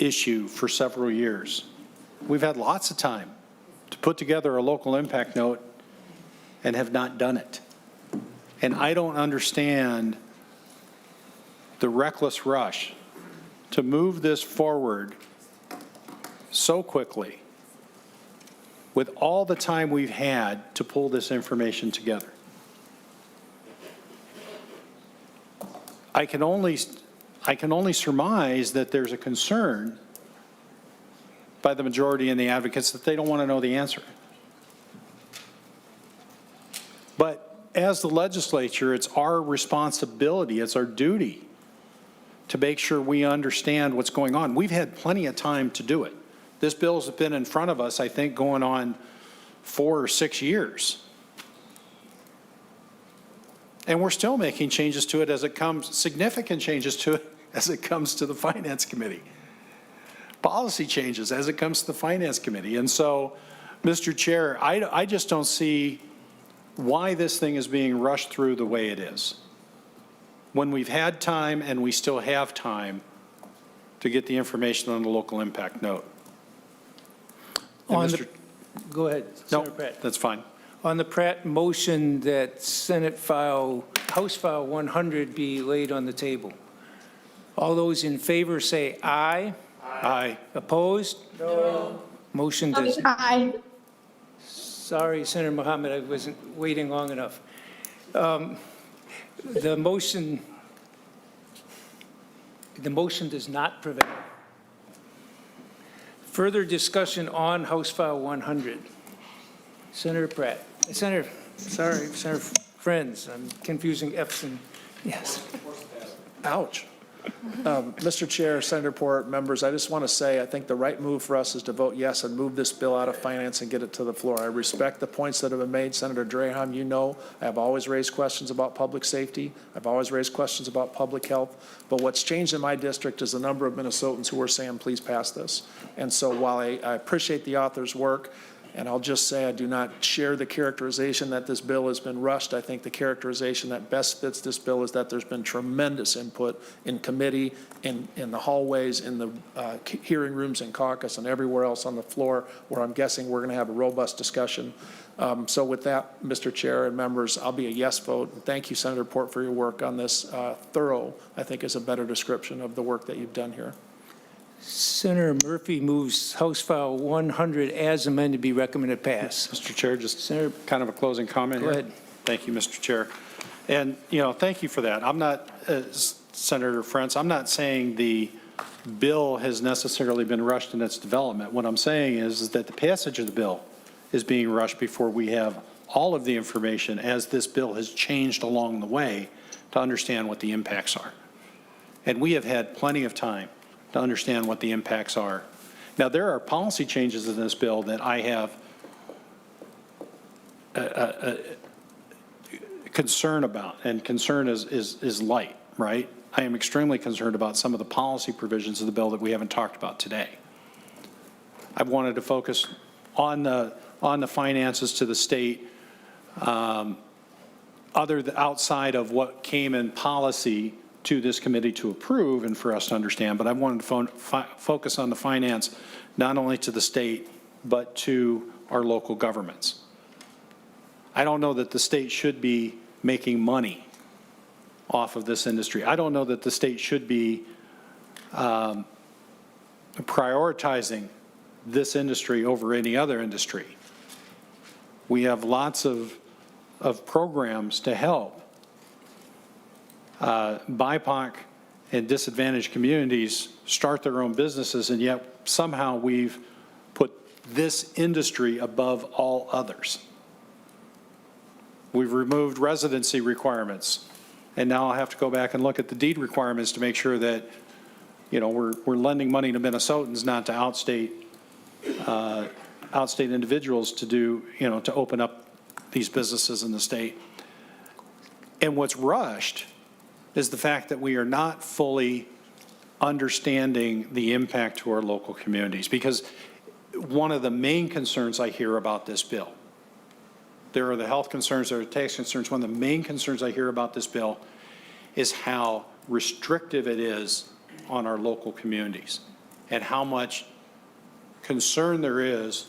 issue for several years. We've had lots of time to put together a local impact note and have not done it. And I don't understand the reckless rush to move this forward so quickly with all the time we've had to pull this information together. I can only surmise that there's a concern by the majority and the advocates that they don't want to know the answer. But as the legislature, it's our responsibility, it's our duty to make sure we understand what's going on. We've had plenty of time to do it. This bill's been in front of us, I think, going on 4 or 6 years. And we're still making changes to it as it comes, significant changes to it as it comes to the Finance Committee. Policy changes as it comes to the Finance Committee. And so, Mr. Chair, I just don't see why this thing is being rushed through the way it is, when we've had time and we still have time to get the information on the local impact note. And Go ahead, Senator No, Pratt. that's fine. On the Pratt motion that House File 100 be laid on the table. All those in favor say aye. Aye. Opposed? No. Motion does. Aye. Sorry, Senator Mohammed, I wasn't waiting long enough. The motion does not prevail. Further discussion on House File 100. Senator Pratt. Senator Friends, I'm confusing Fs and yes. Ouch. Mr. Chair, Senator Port, members, I just want to say, I think the right move for us is to vote yes and move this bill out of finance and get it to the floor. I respect the points that have been made. Senator Draheim, you know, I have always raised questions about public safety. I've always raised questions about public health. But what's changed in my district is the number of Minnesotans who are saying, please pass this. And so while I appreciate the author's work, and I'll just say I do not share the characterization that this bill has been rushed. I think the characterization that best fits this bill is that there's been tremendous input in committee, in the hallways, in the hearing rooms and caucus, and everywhere else on the floor, where I'm guessing we're going to have a robust discussion. So with that, Mr. Chair and members, I'll be a yes vote. And thank you, Senator Port, for your work on this. Thorough, I think, is a better description of the work that you've done here. Senator Murphy moves House File 100 as amended be recommended pass. Mr. Chair, just kind of a closing comment Go here. ahead. Thank you, Mr. Chair. And, thank you for that. I'm not, Senator Frentz, I'm not saying the bill has necessarily been rushed in its development. What I'm saying is that the passage of the bill is being rushed before we have all of the information as this bill has changed along the way to understand what the impacts are. And we have had plenty of time to understand what the impacts are. Now, there are policy changes in this bill that I have concern about, and concern is light, right? I am extremely concerned about some of the policy provisions of the bill that we haven't talked about today. I've wanted to focus on the finances to the state, outside of what came in policy to this committee to approve and for us to understand, but I wanted to focus on the finance, not only to the state, but to our local governments. I don't know that the state should be making money off of this industry. I don't know that the state should be prioritizing this industry over any other industry. We have lots of programs to help BIPOC and disadvantaged communities start their own businesses, and yet somehow we've put this industry above all others. We've removed residency requirements, and now I'll have to go back and look at the deed requirements to make sure that, we're lending money to Minnesotans, not to outstate outstate individuals to do, to open up these businesses in the state. And what's rushed is the fact that we are not fully understanding the impact to our local communities. Because one of the main concerns I hear about this bill, there are the health concerns, there are tax concerns. One of the main concerns I hear about this bill is how restrictive it is on our local communities and how much concern there is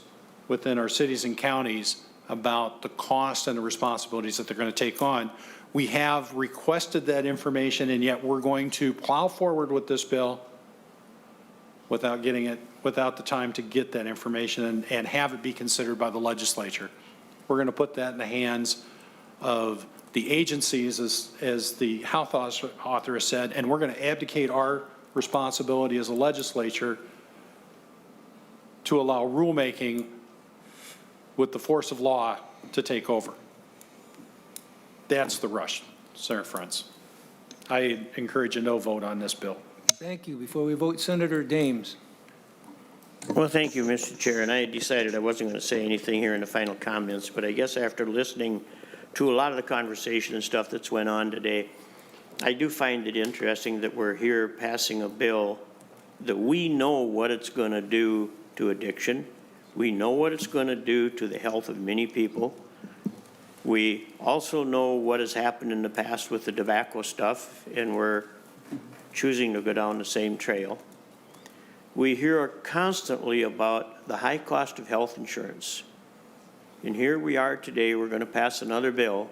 within our cities and counties about the cost and the responsibilities that they're going to take on. We have requested that information, and yet we're going to plow forward with this bill without getting it, without the time to get that information and have it be considered by the legislature. We're going to put that in the hands of the agencies, as the health author has said, and we're going to abdicate our responsibility as a legislature to allow rulemaking with the force of law to take over. That's the rush, Senator Friends. I encourage a no vote on this bill. Thank you. Before we vote, Senator Dames. Well, thank you, Mr. Chair, and I had decided I wasn't going to say anything here in the final comments, but I guess after listening to a lot of the conversation and stuff that's went on today, I do find it interesting that we're here passing a bill that we know what it's going to do to addiction. We know what it's going to do to the health of many people. We also know what has happened in the past with the tobacco stuff, and we're choosing to go down the same trail. We hear constantly about the high cost of health insurance. And here we are today, we're going to pass another bill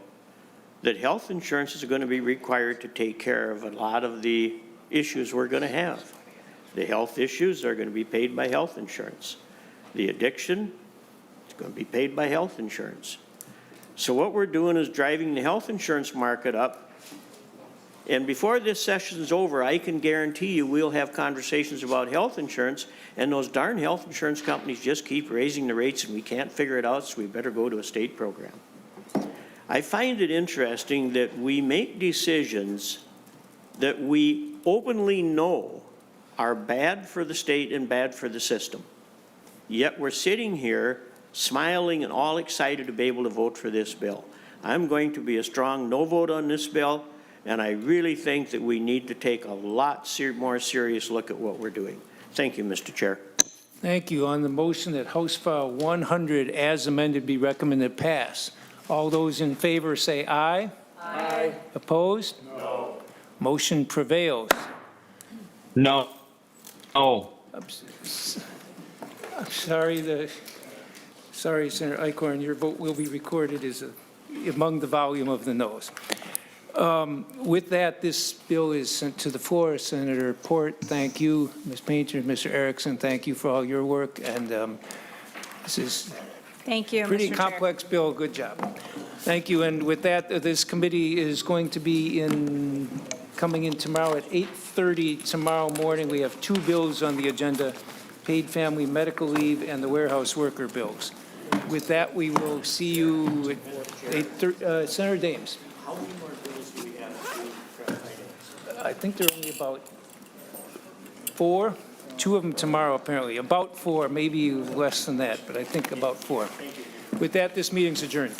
that health insurance is going to be required to take care of a lot of the issues we're going to have. The health issues are going to be paid by health insurance. The addiction is going to be paid by health insurance. So what we're doing is driving the health insurance market up. And before this session is over, I can guarantee you we'll have conversations about health insurance, and those darn health insurance companies just keep raising the rates, and we can't figure it out, so we better go to a state program. I find it interesting that we make decisions that we openly know are bad for the state and bad for the system. Yet we're sitting here smiling and all excited to be able to vote for this bill. I'm going to be a strong no vote on this bill, and I really think that we need to take a lot more serious look at what we're doing. Thank you, Mr. Chair. Thank you. On the motion that House File 100 as amended be recommended pass, all those in favor say aye. Aye. Opposed? No. Motion prevails. No. No. I'm sorry, sorry, Senator Eichhorn, your vote will be recorded as among the volume of the noes. With that, this bill is sent to the floor. Senator Port, thank you. Ms. Painter, Mr. Erickson, thank you for all your work. And this is Thank you, pretty Mr. complex bill. Good job. Thank you. And with that, this committee is going to be coming in tomorrow at 8:30 tomorrow morning. We have two bills on the agenda, paid family medical leave and the warehouse worker bills. With that, we will see you at 8:30. Senator Dames. How many more bills do we have to I think there are only about 4. 2 of them tomorrow, apparently. About 4, maybe less than that, but I think about 4. With that, this meeting's adjourned.